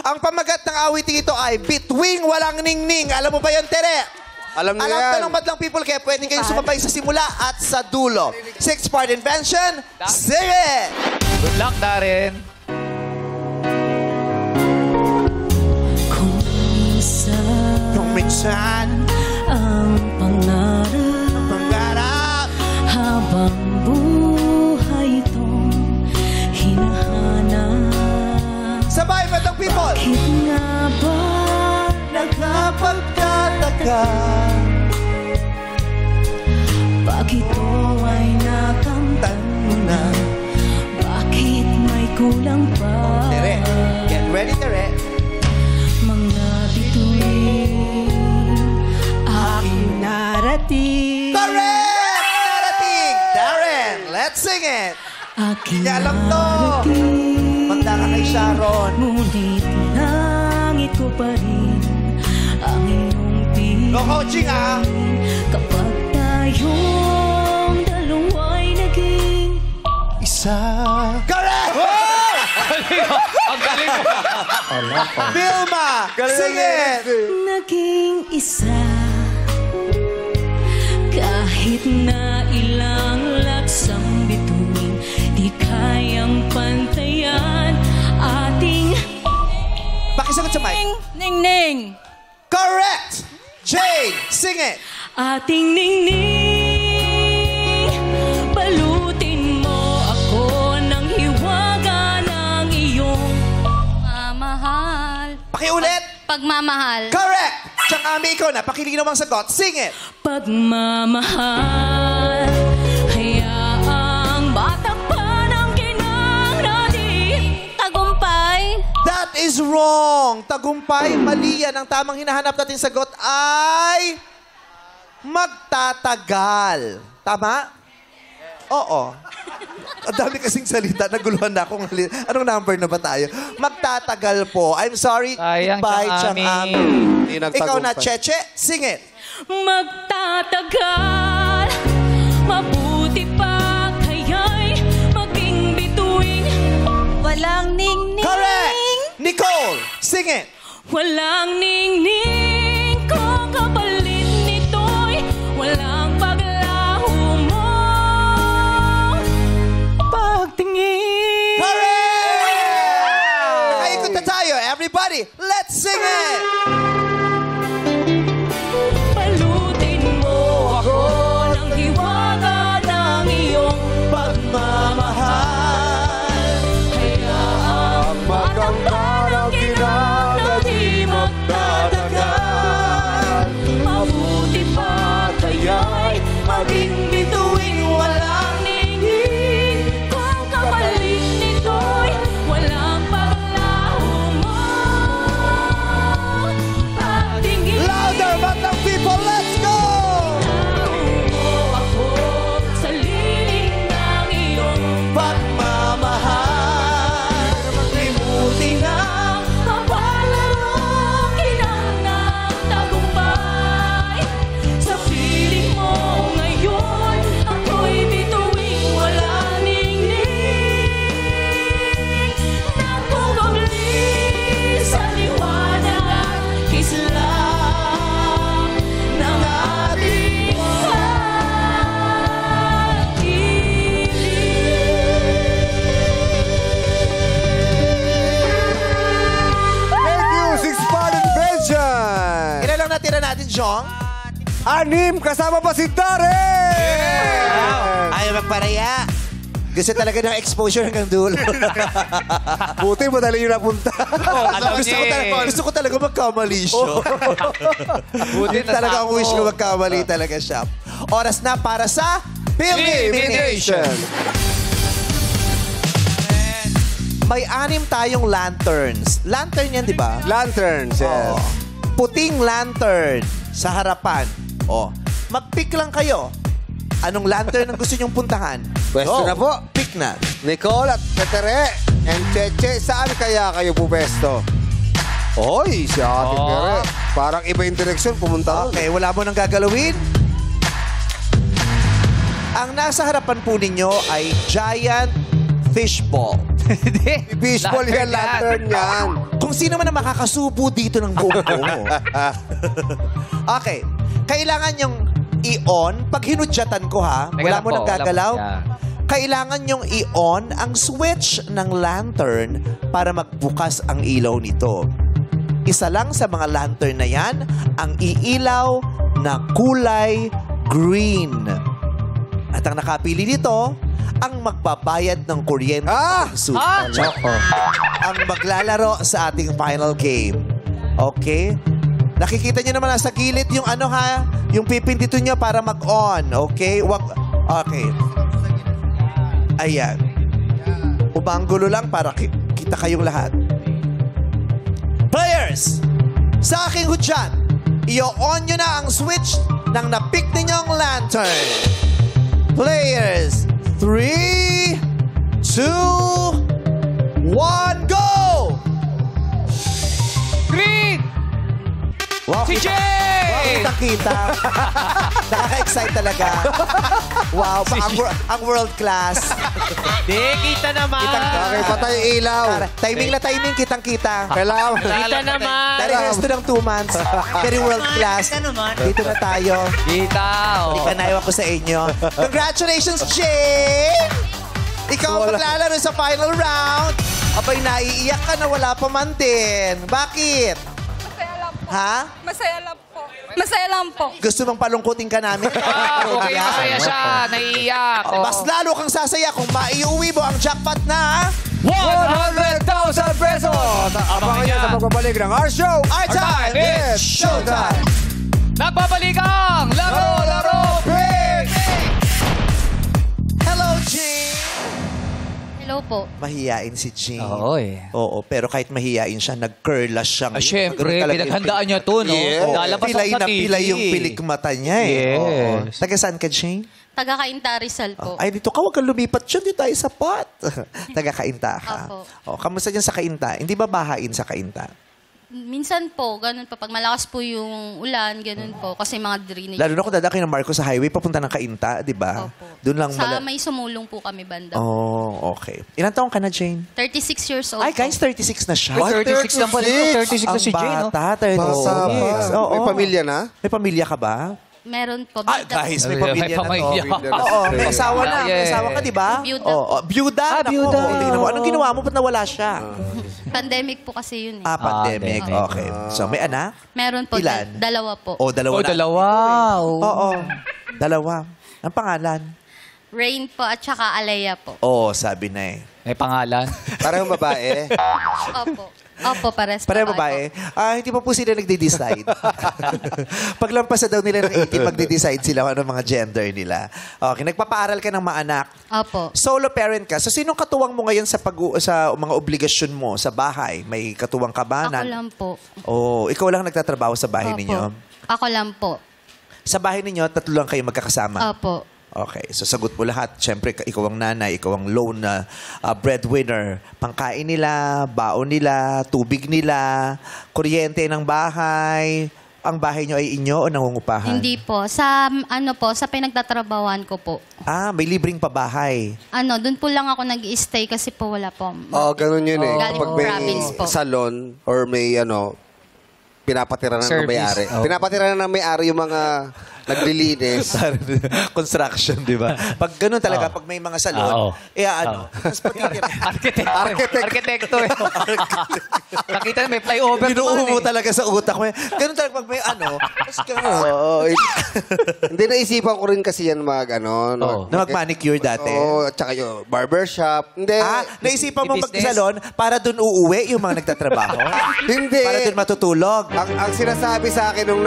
Ang pamagat ng awiting ito ay Bituing Walang Ningning. Alam mo ba yan, Tere? Alam na Alam yan. to ng madlang people, kaya pwede kayong sumabay sa simula at sa dulo. 6-part invention, sing it! Good luck, Darren. Kung minsan, Ang pangarap, habang buhay itong hinahanap. sabay madlang people! Bakit nga ba Nagkapagtataka, pag ito ay nakamtan mo na? Bakit may kulang pa? Tere, get ready, Tere. Mga bituin aking Narating. Correct! Narating! Darren, let's sing it! aking Hindi alam to. Magda ka kay Sharon. Ngunit langit ko pa rin ang iyong piling. No coaching, ah! Kapag tayong dalawa'y naging Isa. Correct! Ang galing mo. Vilma, sing it! naging isa. Kahit na ilang laksang bituin, di kayang pantayan ating Pakisagot sa mic. ningning. Correct! Jane, sing it! Ating ningning, balutin mo ako ng hiwaga ng iyong Mamahal. Pakiulit! Pagmamahal. Correct! Tsaka Ami, ikaw na. Pakilinaw ang sagot. Sing it! pagmamahal. Hayaang bata pa ng ginang natin. Tagumpay. That is wrong! Tagumpay, mali yan. Ang tamang hinahanap natin sagot ay magtatagal. Tama? Oo. Ang dami kasing salita. Naguluhan na akong anong number na ba tayo? Magtatagal po. I'm sorry. Sayang, Bye, Chang Chang Ami. Ami. Hindi Ikaw na, nagtagumpay. Cheche. Sing it. Magtatagal, mabuti pa kaya'y maging bituin. Walang ningning. Correct! Nicole, sing it. Walang ningning ko kapalit nito'y walang paglaho mo. Pagtingin. Correct! Kaikot na tayo. Everybody, let's sing it! Balutin mo ako ng hiwaga ng iyong Pagmamahal. hayaang matangka ng ginang na di magtatagal. Mabuti pa kaya'y maging bituin walang ningning. Kung kapalit nito'y walang paglaho mo. natin, Jong? 6 kasama pa si Darren! Ayaw magparaya. Gusto talaga ng exposure hanggang dulo. Buti madali yung napunta. Gusto ko talaga magkamali siya. Buti talaga ang wish ko magkamali talaga siya. Oras na para sa Elimination. May 6 tayong lanterns. Lantern yan, di ba? Lanterns, yes. Oo. Puting lantern sa harapan. Mag-pick lang kayo. Anong lantern ang gusto nyong puntahan? Pwesto na po. Pick na. Nicole at Tetere and Cheche, saan kaya kayo pupesto? Oy, si Ate Tere. Parang iba yung direksyon, pumunta ron. Okay, wala mo nang gagalawin. Ang nasa harapan po ninyo ay giant fishball. Fishball yan, lantern yan. Kung sino man ang makakasubo dito ng buong buo. Okay. Kailangan yung i-on. Pag hinudyatan ko ha, wala mo nang gagalaw. Kailangan yung i-on ang switch ng lantern para magbukas ang ilaw nito. Isa lang sa mga lantern na yan ang iilaw na kulay green. At ang nakapili dito, ang magbabayad ng kuryente. Ang maglalaro sa ating final game. Okay? Nakikita nyo naman sa gilid yung yung pipindito nyo para mag-on. Okay? Okay. Ayan. Umanggulo lang para kita kayong lahat. Players! Sa aking hudyan, i-on nyo na ang switch ng napick ninyong lantern. Players, 3, 2, 1, go! Green! Wow, Si Jay! Wow, kitang-kita. Nakaka-excite talaga. Wow, ang world class. Di, kita naman. Okay, patay yung ilaw. Timing na timing, kitang-kita. Kailangan. Kita naman. Dari resto ng 2 months. Very world class. Dito na tayo. Kita, Hindi ka naiwan ko sa inyo. Congratulations, Jay! Ikaw ang maglalaro sa final round. Abay, naiiyak ka na wala pa man din. Bakit? Ha? Masaya lang po. Masaya lang po. Gusto mong palungkutin ka namin? Okay, masaya siya. Naiiyak. Mas lalo kang sasaya kung maiuwi mo ang jackpot na 100,000 pesos! Abangan nyo sa pagbabalik ng our show. Our time is showtime! Nagbabalik ang Laro Break! Hello, Jean! Hello po. Mahiyain si Jean. Oo eh. Oo, pero kahit mahiyain siya, nag-curlas siya. Siyempre, pinaghandaan niya to, no? Yeah. Lalabas Pilay sa na TV. pilay yung pilik mata niya eh. Yes. Oo. Taga saan ka, Jean? Taga-Kainta Rizal po. Ay, dito ka, huwag kang lumipat dyan. Dito tayo sa pot. Taga Kainta ka. Opo. O, kamusta dyan sa Kainta? Hindi ba bahain sa Kainta? Minsan po, ganun pa. Pag malakas po yung ulan, ganun po. Kasi mga drainage. Lalo na kung dadaki ng Marcos sa highway, papunta ng Kainta, di ba? Opo. Doon lang Sa may sumulong po kami banda. Oh, okay. Ilan taong ka na, Jane? 36 years old Ay, po. guys, 36 na siya. 36 lang pala. 36 na si Jane, no? Bata, 36. Bata pa. Oo. May pamilya na? May pamilya ka ba? Meron po. Ay, guys, may May pamilya na pamilya. to. Oo, may asawa na. May asawa ka, di ba? Byuda. Oo, byuda. Naku, byuda. tingnan mo. Anong ginawa mo? Ba't nawala siya? Pandemic po kasi yun eh. Pandemic. Okay. So, may anak? Meron po. Ilan? Dalawa po. O, dalawa na. Dalawa. Oo. Dalawa. Ang pangalan? Rain po at saka Alea po. Oo, sabi na eh. May pangalan. Parang babae. Opo. Opo, pares Pareho babae. Hindi pa po sila nagde-decide. Paglampas na daw nila ng 18, magde-decide sila kung anong mga gender nila. Okay, nagpapaaral ka ng mga anak. Opo. Solo parent ka. So, sinong katuwang mo ngayon sa mga obligasyon mo sa bahay? May katuwang ka ba? Ako lang po. Oh, ikaw lang nagtatrabaho sa bahay Opo. ninyo? Ako lang po. Sa bahay ninyo, 3 lang kayo magkakasama? Opo. Okay, so sagot mo lahat. Siyempre, ikaw ang nanay, ikaw ang lone na breadwinner. Pangkain nila, baon nila, tubig nila, kuryente ng bahay. Ang bahay nyo ay inyo o nangungupahan? Hindi po. Sa sa pinagtatrabawan ko po. May libreng pabahay. Doon po lang ako nag-stay kasi po wala po. Ganun yun eh. Galing Kapag may province po. salon or may pinapatira na ng Service. may-ari. Oh. Pinapatira na ng may-ari yung mga naglilinis. Construction, di ba? Pag ganun talaga, pag may mga salon, mas patitira. Arkitekto. Nakita na may flyover. Binuo mo talaga sa utak mo. Ganun talaga pag may tapos ganun. Oo. Hindi, naisipan ko rin kasi yan Na mag-manicure dati. Oo, at saka yung barbershop. Hindi. Naisipan mo mag-salon para dun uuwi yung mga nagtatrabaho? Hindi. Para dun matutulog? Ang sinasabi sa akin nung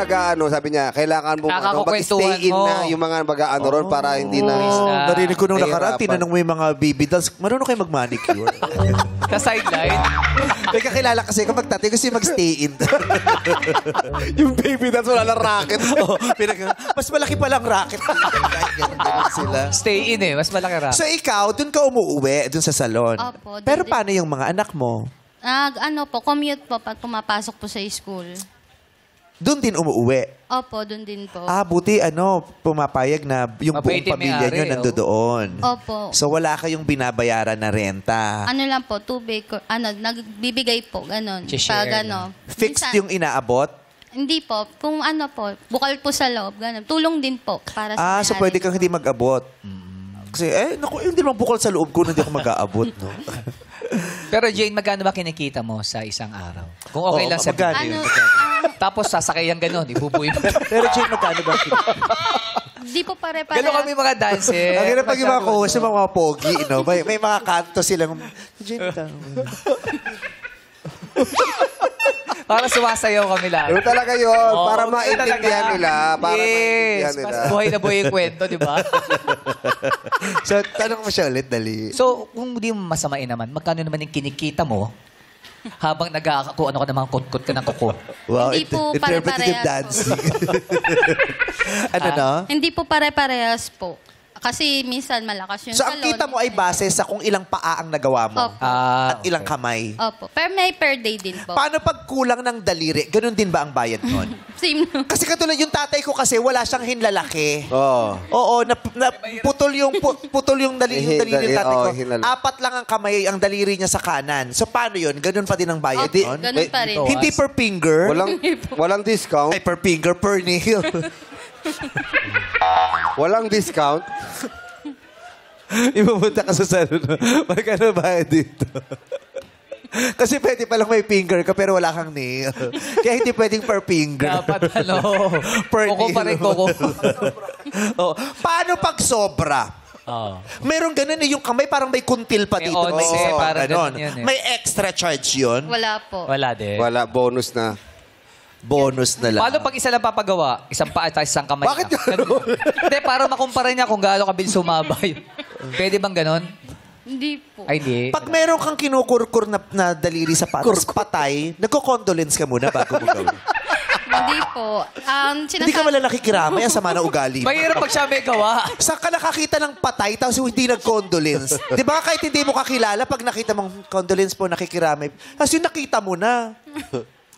sabi niya, kailangan mo mag-stay in na yung mga mag-ano ron para hindi na... Narinig ko nung nakaraan, tinanong mo yung mga baby dolls, marunong kayo mag-manicure? Sa sideline. May kakilala kasi kapag tatay, gusto yung mag-stay in. Yung baby dolls wala na racket. Mas malaki palang racket. Ganun sila. Stay in mas malaki racket. So ikaw, dun ka umuwi, dun sa salon. Opo, Pero paano yung mga anak mo? Commute po pag pumapasok po sa school. Doon din umuwi. Opo, doon din po. Buti pumapayag na yung buong Mabait yung pamilya nyo may-ari, nandoon. Opo. So wala kayong binabayaran na renta. Ano lang po, tubig, nagbibigay po, ganon. Share Pag Fixed minsan- yung inaabot? Hindi po. Kung bukal po sa loob, ganon. Tulong din po para sa So may-ari. pwede kang hindi mag-abot. Kasi, hindi naman bukal sa loob ko, hindi ako mag-aabot, no? Pero Jane, magkano ba kinikita mo sa isang araw? Kung okay lang sa magkano? Tapos sasakay yan gano'n, ibubuhay mo. Pero Jane, magkano ba? Di po pare-pare. Gano'n kami mga dancer. Ang hirap pag yung mga kuhos, yung mga pogi, no? May mga kanto silang, Jane, Para sumasayaw kami lang. Ano talaga yun? Para maintindihan nila. Para maintindihan nila. Buhay na buhay yung kwento, di ba? So, tanong mo siya ulit, dali. So, kung di mo masamain naman, magkano naman yung kinikita mo habang nag-aakakuan ako ng mga kutkot ka ng kuko? Wow, Hindi po interpretive pare-parehas dancing. no? Hindi po pare-parehas po. Kasi minsan malakas yung So, ang kita mo ay base sa kung ilang paa ang nagawa mo. Opo. At ilang kamay. Opo. Pero may per day din po. Paano pag kulang ng daliri? Ganun din ba ang bayad nun? Same no. Kasi katulad yung tatay ko kasi wala siyang hinlalaki. Oo. Oo, putol yung daliri ng tatay ko. hinlalaki. 4 lang ang kamay, ang daliri niya sa kanan. So, paano yun? Ganun pa din ang bayad Opo, nun? ganun pa rin. Hindi per finger? Walang discount. Ay, per finger, per nail. Walang discount. Ipupunta ka sa salon. Magkano bayad dito? Kasi pwede palang may finger ka pero wala kang nail. Kaya hindi pwedeng per finger. Dapat per kuko pa rin kuko. Paano pag sobra? Meron ganun yung kamay parang may kuntil pa dito. May onse, parang ganun yun May extra charge yun? Wala po. Wala din. Wala, bonus na. Bonus na lang. Paano pag isa lang papagawa? Isang paa at isang kamay. Bakit Hindi, para makumpara niya kung gaano kabilis sumabay. Pwede bang ganon? Hindi po. Ay, hindi. Pag meron kang kinukurkur na daliri sa patas, patay, nagko-condolence ka muna bago mo gawin. Hindi po. Hindi ka wala nakikiramay, ang sama na ugali. Mahirap pag siya may gawa. Saan ka nakakita ng patay tapos hindi nag-condolence? Di ba kahit hindi mo kakilala, pag nakita mong condolence po, nakikiramay, tapos yung nakita mo na.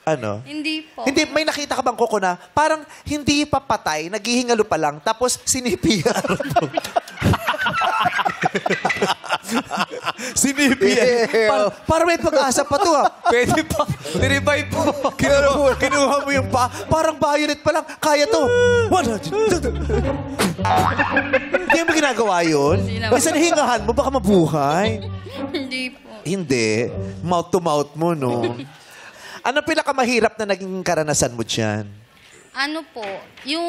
Ano? Hindi po. Hindi, may nakita ka bang kuko na parang hindi pa patay, naghihingalo pa lang, tapos sinipian. Sinipian. Parang may pag-asa pa to Pwede pa. Nirevive mo. Kinuha mo yung parang violet pa lang. Kaya to. Hindi mo ginagawa yun? Basta nahingahan mo, baka mabuhay. Hindi po. Hindi. Mouth to mouth mo, no? Ano pinakamahirap na naging karanasan mo dyan? Ano po, yung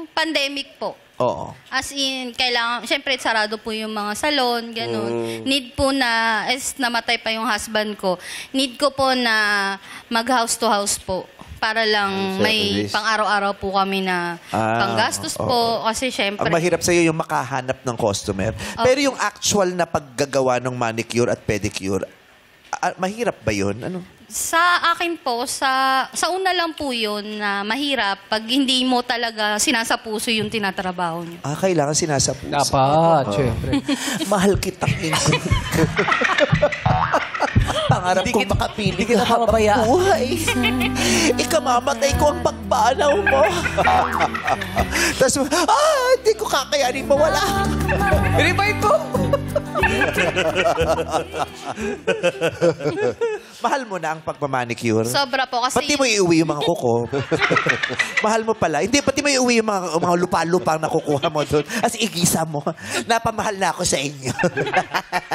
pandemic po. Oo. As in, kailangan, syempre sarado po yung mga salon, ganun. Need po na, namatay pa yung husband ko, need ko po na mag-house to house po. Para lang may pang-araw-araw po kami na panggastos po. Kasi syempre... Ang mahirap sa'yo yung makahanap ng customer. Pero yung actual na paggagawa ng manicure at pedicure, mahirap ba yun? Ano? Sa akin po, sa una lang po yun na mahirap pag hindi mo talaga sinasapuso yung tinatrabaho niyo. Kailangan sinasapuso. Dapat, syempre. Mahal kitang insan. Pangarap kong makapili ka habang buhay. Ikamamatay ko ang pagbanaw mo. Tapos, hindi ko kakayanin mawala. Revive ko! Mahal mo na ang pagmamanicure? Sobra po kasi... Pati mo iuwi yung mga kuko. Mahal mo pala. Hindi, pati mo iuwi yung mga lupa-lupang nakukuha mo doon. As igisa mo. Napamahal na ako sa inyo.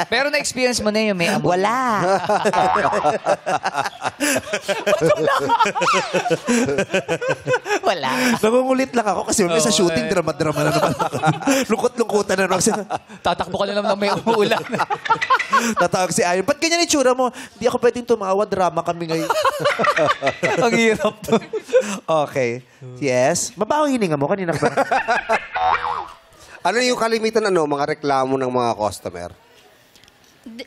Pero na-experience mo na yung may amoy. Wala. Wala. Nangungulit lang ako kasi sa shooting, drama-drama na naman ako. Lungkot-lungkutan na naman. Tatakbo ka na naman ng may umuulan. Tatawag si Ayon. Ba't ganyan itsura mo? Hindi ako pwedeng tumawa. Drama kami ngayon. Ang hirap to. Okay. Yes. Mabaho hininga mo. Kanina ba? Ano yung kalimitan mga reklamo ng mga customer?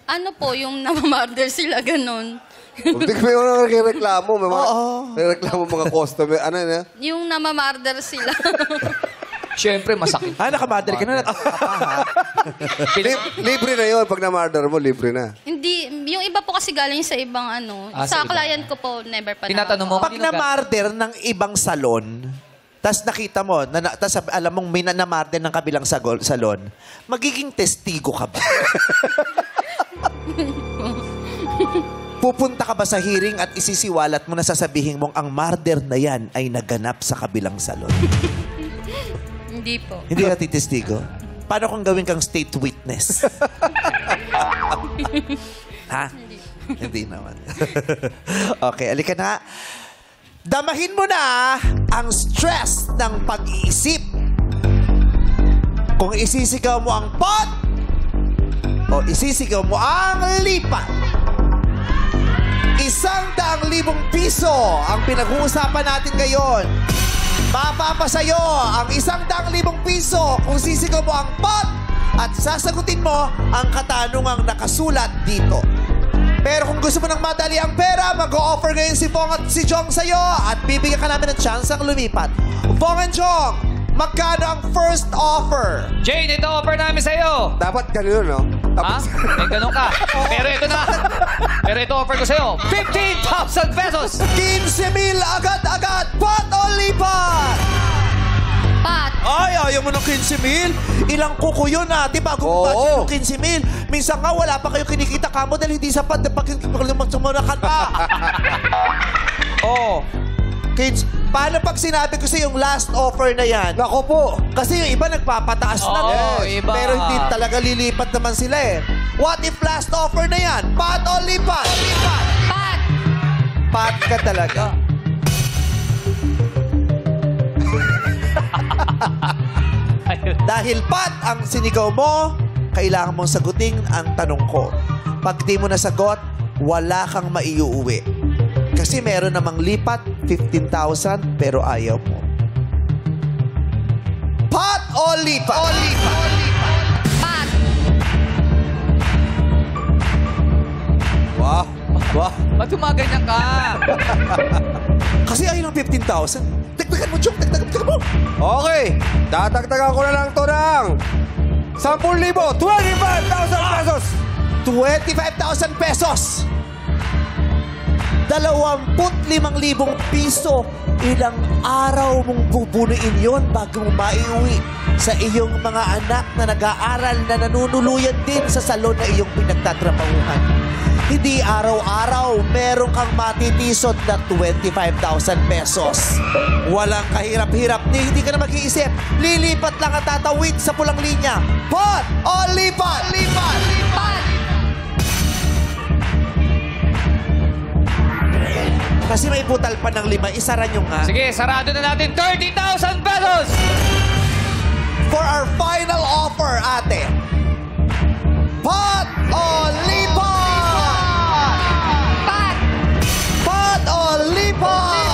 Ano po, yung namamarder sila, ganun. Hindi ko yung reklamo. May mga reklamo mga customer. Ano na? Yung namamarder sila. Siyempre, masakit. Nakamadre ka na. Libre na yun. Pag na-murder mo, libre na. Hindi, yung iba po kasi galing sa ibang sa sa iba. client ko po, never pa Tinatanong mo, Pag na-murder ng ibang salon, tas nakita mo, tas alam mong may na-murder ng kabilang salon, magiging testigo ka ba? Pupunta ka ba sa hearing at isisiwalat mo na sasabihin mong ang murder na yan ay naganap sa kabilang salon? Hindi po. Hindi ka titestigo? Paano kung gawin kang state witness? Ha? Hindi naman. Okay, alika na. Damahin mo na ang stress ng pag-iisip. Kung isisigaw mo ang pot o isisigaw mo ang lipat. 100,000 piso ang pinag-uusapan natin ngayon. Mapapasayo ang 100,000 piso kung sisigaw mo ang pot at sasagutin mo ang katanungang nakasulat dito. Pero kung gusto mo ng madali ang pera, mag-o-offer ngayon si Pong at si Jong sa'yo at bibigyan ka namin ng chance ang lumipat. Pong and Jong, magkano ang first offer? Jane, ito offer namin sa'yo. Dapat ganun, no? Ha? May ganun ka. Pero ito na. Pero ito offer ko sa'yo. 15,000 pesos. 15,000 agad-agad. Pot o lipat? Pat. Ay, ayaw mo ng 15,000? Ilang kuko yun natin bago mo budget ng 15,000. Minsan nga, wala pa kayo kinikita kamo dahil hindi sapat na pag sumunakan pa. Oh. Kids, paano pag sinabi ko sa yung last offer na yan? Nako po. Kasi yung iba nagpapataas na. Iba. Pero hindi talaga lilipat naman sila eh. What if last offer na yan? Pat o lipat? Pat. Pat ka talaga. Dahil pat ang sinigaw mo, kailangan mong sagutin ang tanong ko. Pag di mo nasagot, wala kang maiuuwi. Kasi meron namang lipat, 15,000, pero ayaw mo. Pat o lipat? Pat. Wow. Wow. Ba't gumaganyan ka? Kasi ayaw ng 15,000. Dagdagan mo, Chong. Dagdagan mo. Okay. Tatagtagan ko na lang ito ng 10,000, 25,000 pesos. 25,000 pesos. 25,000 piso. Ilang araw mong bubunuin yon bago mo maiuwi sa iyong mga anak na nag-aaral na nanunuluyan din sa salon na iyong pinagtatrabahuhan. Hindi araw-araw meron kang matitisod na 25,000 pesos. Walang kahirap-hirap, hindi ka na mag-iisip. Lilipat lang at tatawid sa pulang linya. Pot o lipat? Lipat! Pat. Kasi may butal pa ng 5, isara nyo nga. Sige, sarado na natin 30,000 pesos. For our final offer, ate. Pot o lipat? Pat. Pot o lipat?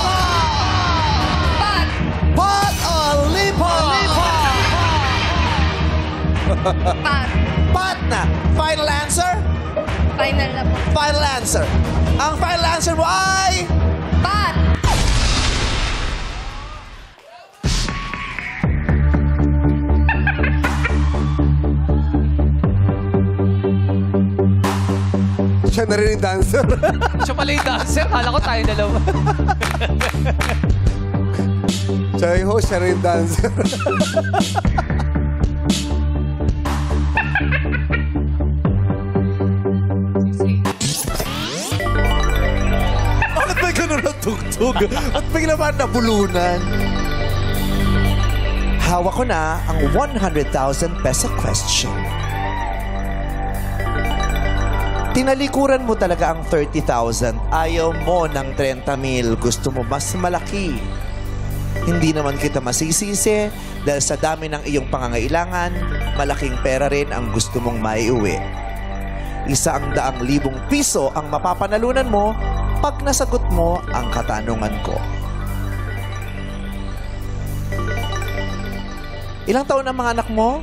Pat. Pot o lipat? Pat. Pot na. Final answer? Final na po. Final answer. Ang final answer mo ay... Pat. Siya na rin yung dancer. Siya pala yung dancer. Kala ko tayo dalawa. Siya yung host, siya rin yung dancer. tugtog. At bigla ba nabulunan? Hawak ko na ang 100,000 peso question. Tinalikuran mo talaga ang 30,000. Ayaw mo ng 30,000. Gusto mo mas malaki. Hindi naman kita masisisi dahil sa dami ng iyong pangangailangan, malaking pera rin ang gusto mong maiuwi. 100,000 piso ang mapapanalunan mo pag nasagot mo ang katanungan ko. Ilang taon ang mga anak mo?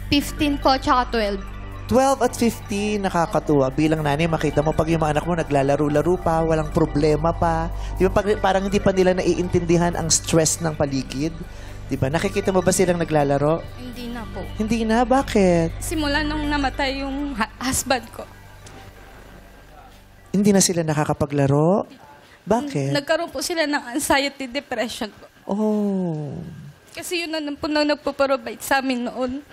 15 po, tsaka 12. 12 at 15, nakakatuwa. Bilang nanay, makita mo pag yung mga anak mo naglalaro-laro pa, walang problema pa. Di ba parang hindi pa nila naiintindihan ang stress ng paligid? Di ba? Nakikita mo ba silang naglalaro? Hindi na po. Hindi na? Bakit? Simula nung namatay yung husband ko. Hindi na sila nakakapaglaro? Bakit? Nagkaroon po sila ng anxiety, depression po. Oh. Kasi yun na po nang nagpo-provide sa amin noon.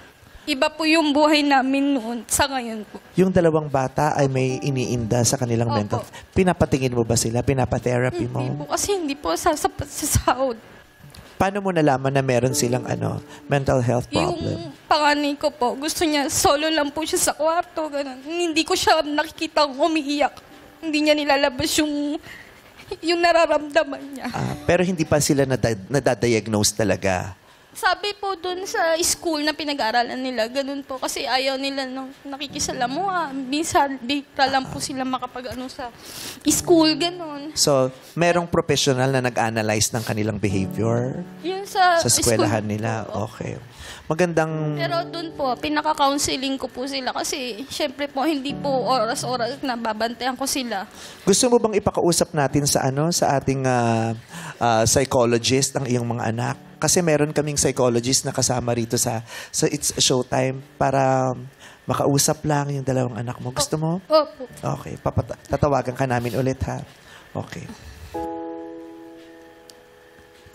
Iba po yung buhay namin noon sa ngayon po. Yung dalawang bata ay may iniinda sa kanilang mental. Pinapatingin mo ba sila? Pinapa-therapy mo? Hindi po, kasi hindi po sasapat sa sahod. Paano mo nalaman na meron silang mental health problem? Yung panganay ko po, gusto niya, solo lang po siya sa kwarto. Ganun. Hindi ko siya nakikita umiiyak. Hindi niya nilalabas yung nararamdaman niya. Pero hindi pa sila nadadiagnose talaga. Sabi po dun sa school na pinag-aaralan nila, ganun po. Kasi ayaw nila nung nakikisalamuha. Minsan, bigla lang po sila makapag-ano sa school, ganun. So, merong professional na nag-analyze ng kanilang behavior Yun sa eskwelahan school. nila. Okay. Magandang... Pero dun po, pinaka-counseling ko po sila kasi syempre po, hindi po oras-oras na babantayan ko sila. Gusto mo bang ipakausap natin sa ating psychologist ang iyong mga anak? Kasi meron kaming psychologist na kasama rito sa It's Showtime para makausap lang yung dalawang anak mo. Gusto mo? Opo. Okay. Tatawagan ka namin ulit, ha? Okay.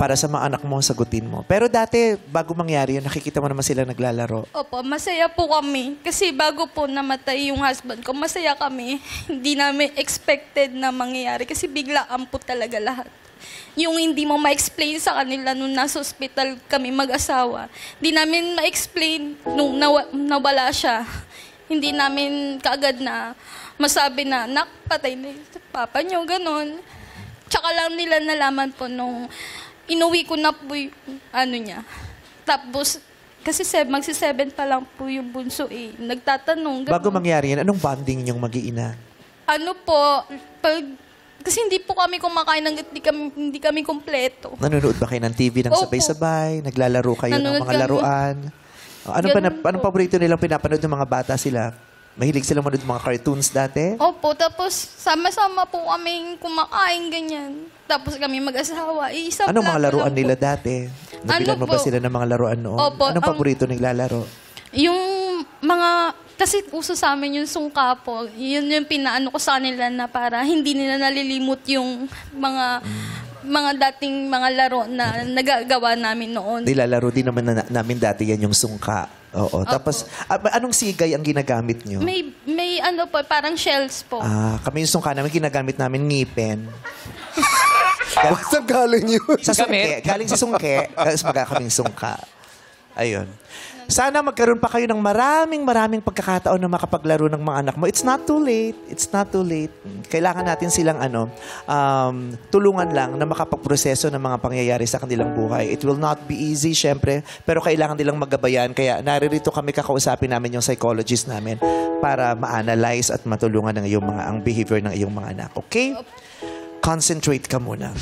Para sa mga anak mo, sagutin mo. Pero dati, bago mangyari yun, nakikita mo naman sila naglalaro. Opo, masaya po kami. Kasi bago po namatay yung husband ko, masaya kami. Hindi namin expected na mangyayari kasi biglaan po talaga lahat. Yung hindi mo ma-explain sa kanila nung nasa hospital kami mag-asawa. Hindi namin ma-explain nung nawala siya. Hindi namin kaagad na masabi na, nakpatay na yung papa niyo, ganun. Tsaka lang nila nalaman po nung inuwi ko na po yung niya. Tapos, kasi magsi-7 pa lang po yung bunso eh. Nagtatanong. Ganun. Bago mangyari yan, anong bonding niyong mag-iina? Ano po, kasi hindi po kami kumakain hanggat hindi kami kompleto. Nanonood ba kayo ng TV ng Opo. sabay-sabay? Naglalaro kayo ng Nanonood mga kami. laruan? Anong paborito nilang pinapanood ng mga bata sila? Mahilig sila manood ng mga cartoons dati? Opo, tapos sama-sama po kaming kumakain, ganyan. Tapos kami mag-asawa. Isang Anong mga plato laruan lang po. nila dati? Nabilan mo ba po? sila ng mga laruan noon? Opo, Anong paborito naglalaro? Yung mga, kasi uso sa amin yung sungka po. Yun yung pinaano ko sa kanila na para hindi nila nalilimot yung mga dating mga laro na nagagawa namin noon. Nilalaro din naman namin dati yan yung sungka. Oo. Tapos, anong sigay ang ginagamit nyo? May ano po, parang shells po. Kami yung sungka namin, ginagamit namin ngipin. Saan galing yun? Sa sungke. Galing sa sungke. Tapos kaming sungka. Ayun. Sana magkaroon pa kayo ng maraming pagkakataon na makapaglaro ng mga anak mo. It's not too late. It's not too late. Kailangan natin silang tulungan lang na makapagproseso ng mga pangyayari sa kanilang buhay. It will not be easy, syempre, pero kailangan nilang magabayan. Kaya naririto kami, kakausapin namin yung psychologist namin para ma-analyze at matulungan ang behavior ng iyong mga anak. Okay? Concentrate ka muna.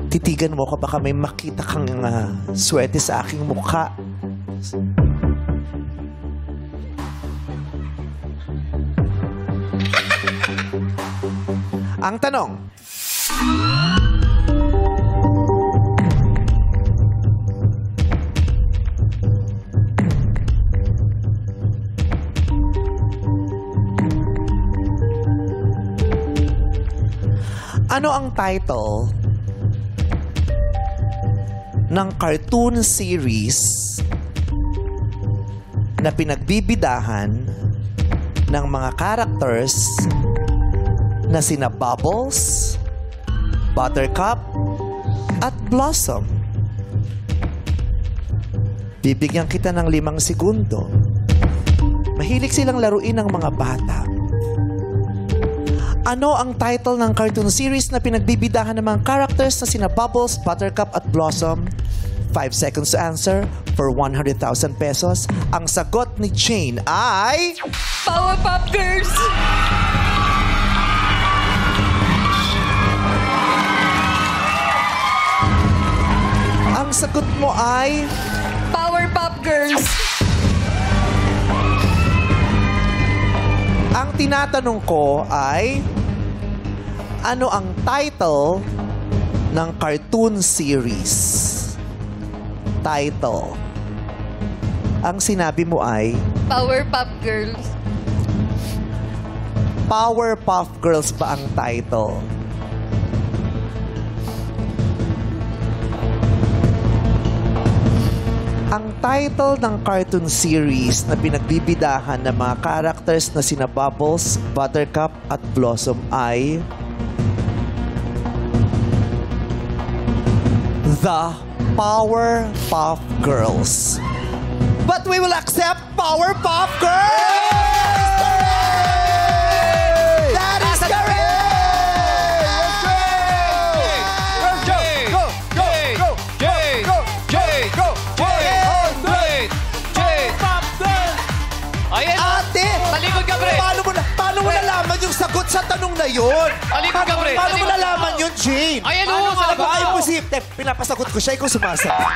Titigan mo ka baka may makita kang swerte sa aking mukha. Ang tanong. Ano ang title ng cartoon series na pinagbibidahan ng mga characters na sina Bubbles, Buttercup, at Blossom. Bibigyan kita ng 5 segundo. Mahilig silang laruin ng mga bata. Ano ang title ng cartoon series na pinagbibidahan ng mga characters na sina Bubbles, Buttercup at Blossom? 5 seconds to answer for 100,000 pesos. Ang sagot ni Jane ay... Powerpuff Girls! Ang sagot mo ay... Powerpuff Girls! Ang tinatanong ko ay... Ano ang title ng cartoon series? Title. Ang sinabi mo ay... Powerpuff Girls. Powerpuff Girls ba ang title? Ang title ng cartoon series na pinagbibidahan ng mga characters na sina Bubbles, Buttercup at Blossom ay The Powerpuff Girls. But we will accept Powerpuff Girls! That is correct! Ayan, Ate! talikod ka, pre! Paano mo nalaman yung sagot sa tanong na yun? Talikod ka, pre! Paano mo nalaman yun, Jane? Ayan, oo, sagot Ay, mo! imposible. Pinapasagot ko siya, ikaw sumasagot.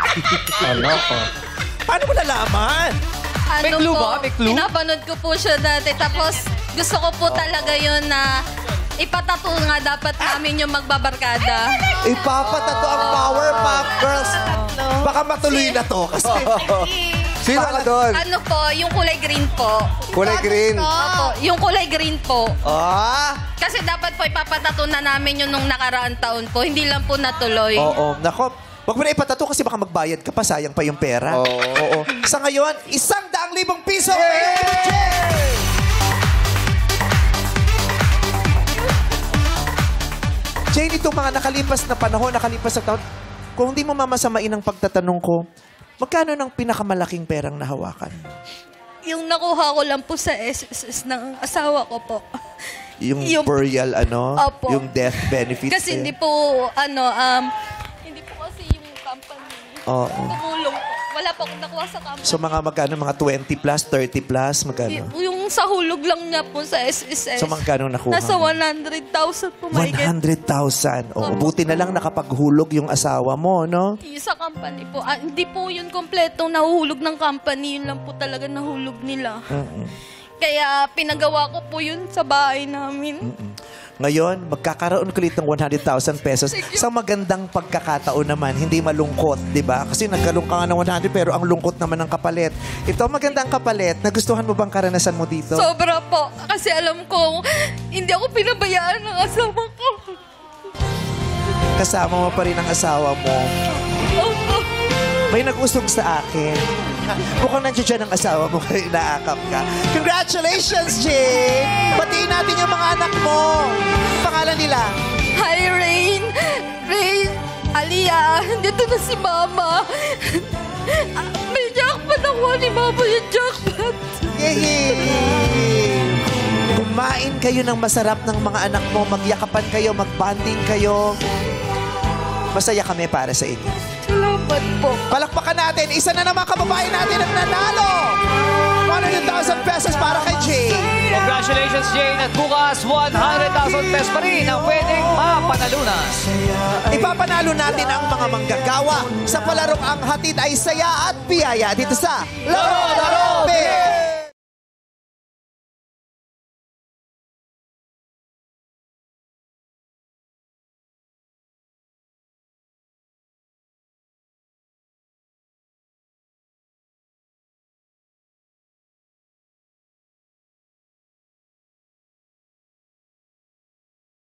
Paano mo nalaman? May clue ba? May clue? Pinapanood ko po siya dati. Tapos, gusto ko po talaga yun na ipatato nga dapat namin yung magbabarkada. Ipapatato ang Powerpuff Girls. Baka matuloy na to. Kasi Sino ka doon? Ano po, yung kulay green po. Kulay green. Opo, yung kulay green po. Kasi dapat po ipapatato na namin yun nung nakaraang taon po. Hindi lang po natuloy. Oo. Nako, wag mo na ipatato kasi baka magbayad ka pa. Sayang pa yung pera. Oo. Sa ngayon, 100,000 piso. Jane, itong mga nakalipas na panahon, nakalipas na taon, kung hindi mo mamasamain ang pagtatanong ko, magkano ng pinakamalaking perang nahawakan? Yung nakuha ko lang po sa SSS ng asawa ko po. Yung burial, Opo. yung death benefits. Kasi hindi po, hindi po kasi yung company. Oo. Tumulong po. Wala po akong nakuha sa company. So mga magkano? Mga 20 plus, 30 plus? Magkano? Yung sa hulog lang niya po sa SSS. So magkano nakuha? Nasa 100,000 po. 100,000. Oo, buti na lang nakapaghulog yung asawa mo, no? Sa company po. Hindi po yun kompletong nahuhulog ng company. Yun lang po talaga nahulog nila. Kaya pinagawa ko po yun sa bahay namin. Ngayon, magkakaroon ko ulit ng 100,000 pesos. Sa magandang pagkakataon naman, hindi malungkot, di ba? Kasi nagkalung ka nga ng 100 pero ang lungkot naman ng kapalit. Ito, magandang kapalit. Nagustuhan mo bang karanasan mo dito? Sobra po. Kasi alam ko, hindi ako pinabayaan ng asawa ko. Kasama mo pa rin ang asawa mo. Opo. May nag-usog sa akin. Mukhang nandiyan dyan ang asawa mo kaya inaakap ka. Congratulations, Jane! Batiin natin yung mga anak mo. Pangalan nila? Hi, Rain. Rain, Aliyah, dito na si Mama. May jackpot ako ni Mama yung jackpot. Yay! Kumain kayo ng masarap ng mga anak mo. Magyakapan kayo, magbanding kayo. Masaya kami para sa inyo. Salamat po. Palakpakan natin. Isa na naman kababayan natin ang nanalo. 100,000 pesos para kay Jane. Congratulations, Jane. At bukas, 100,000 pesos pa rin ang pwedeng mapanalunan. Ipapanalo natin ang mga manggagawa sa palarong ang hatid ay saya at biyaya dito sa Laro Laro Pin!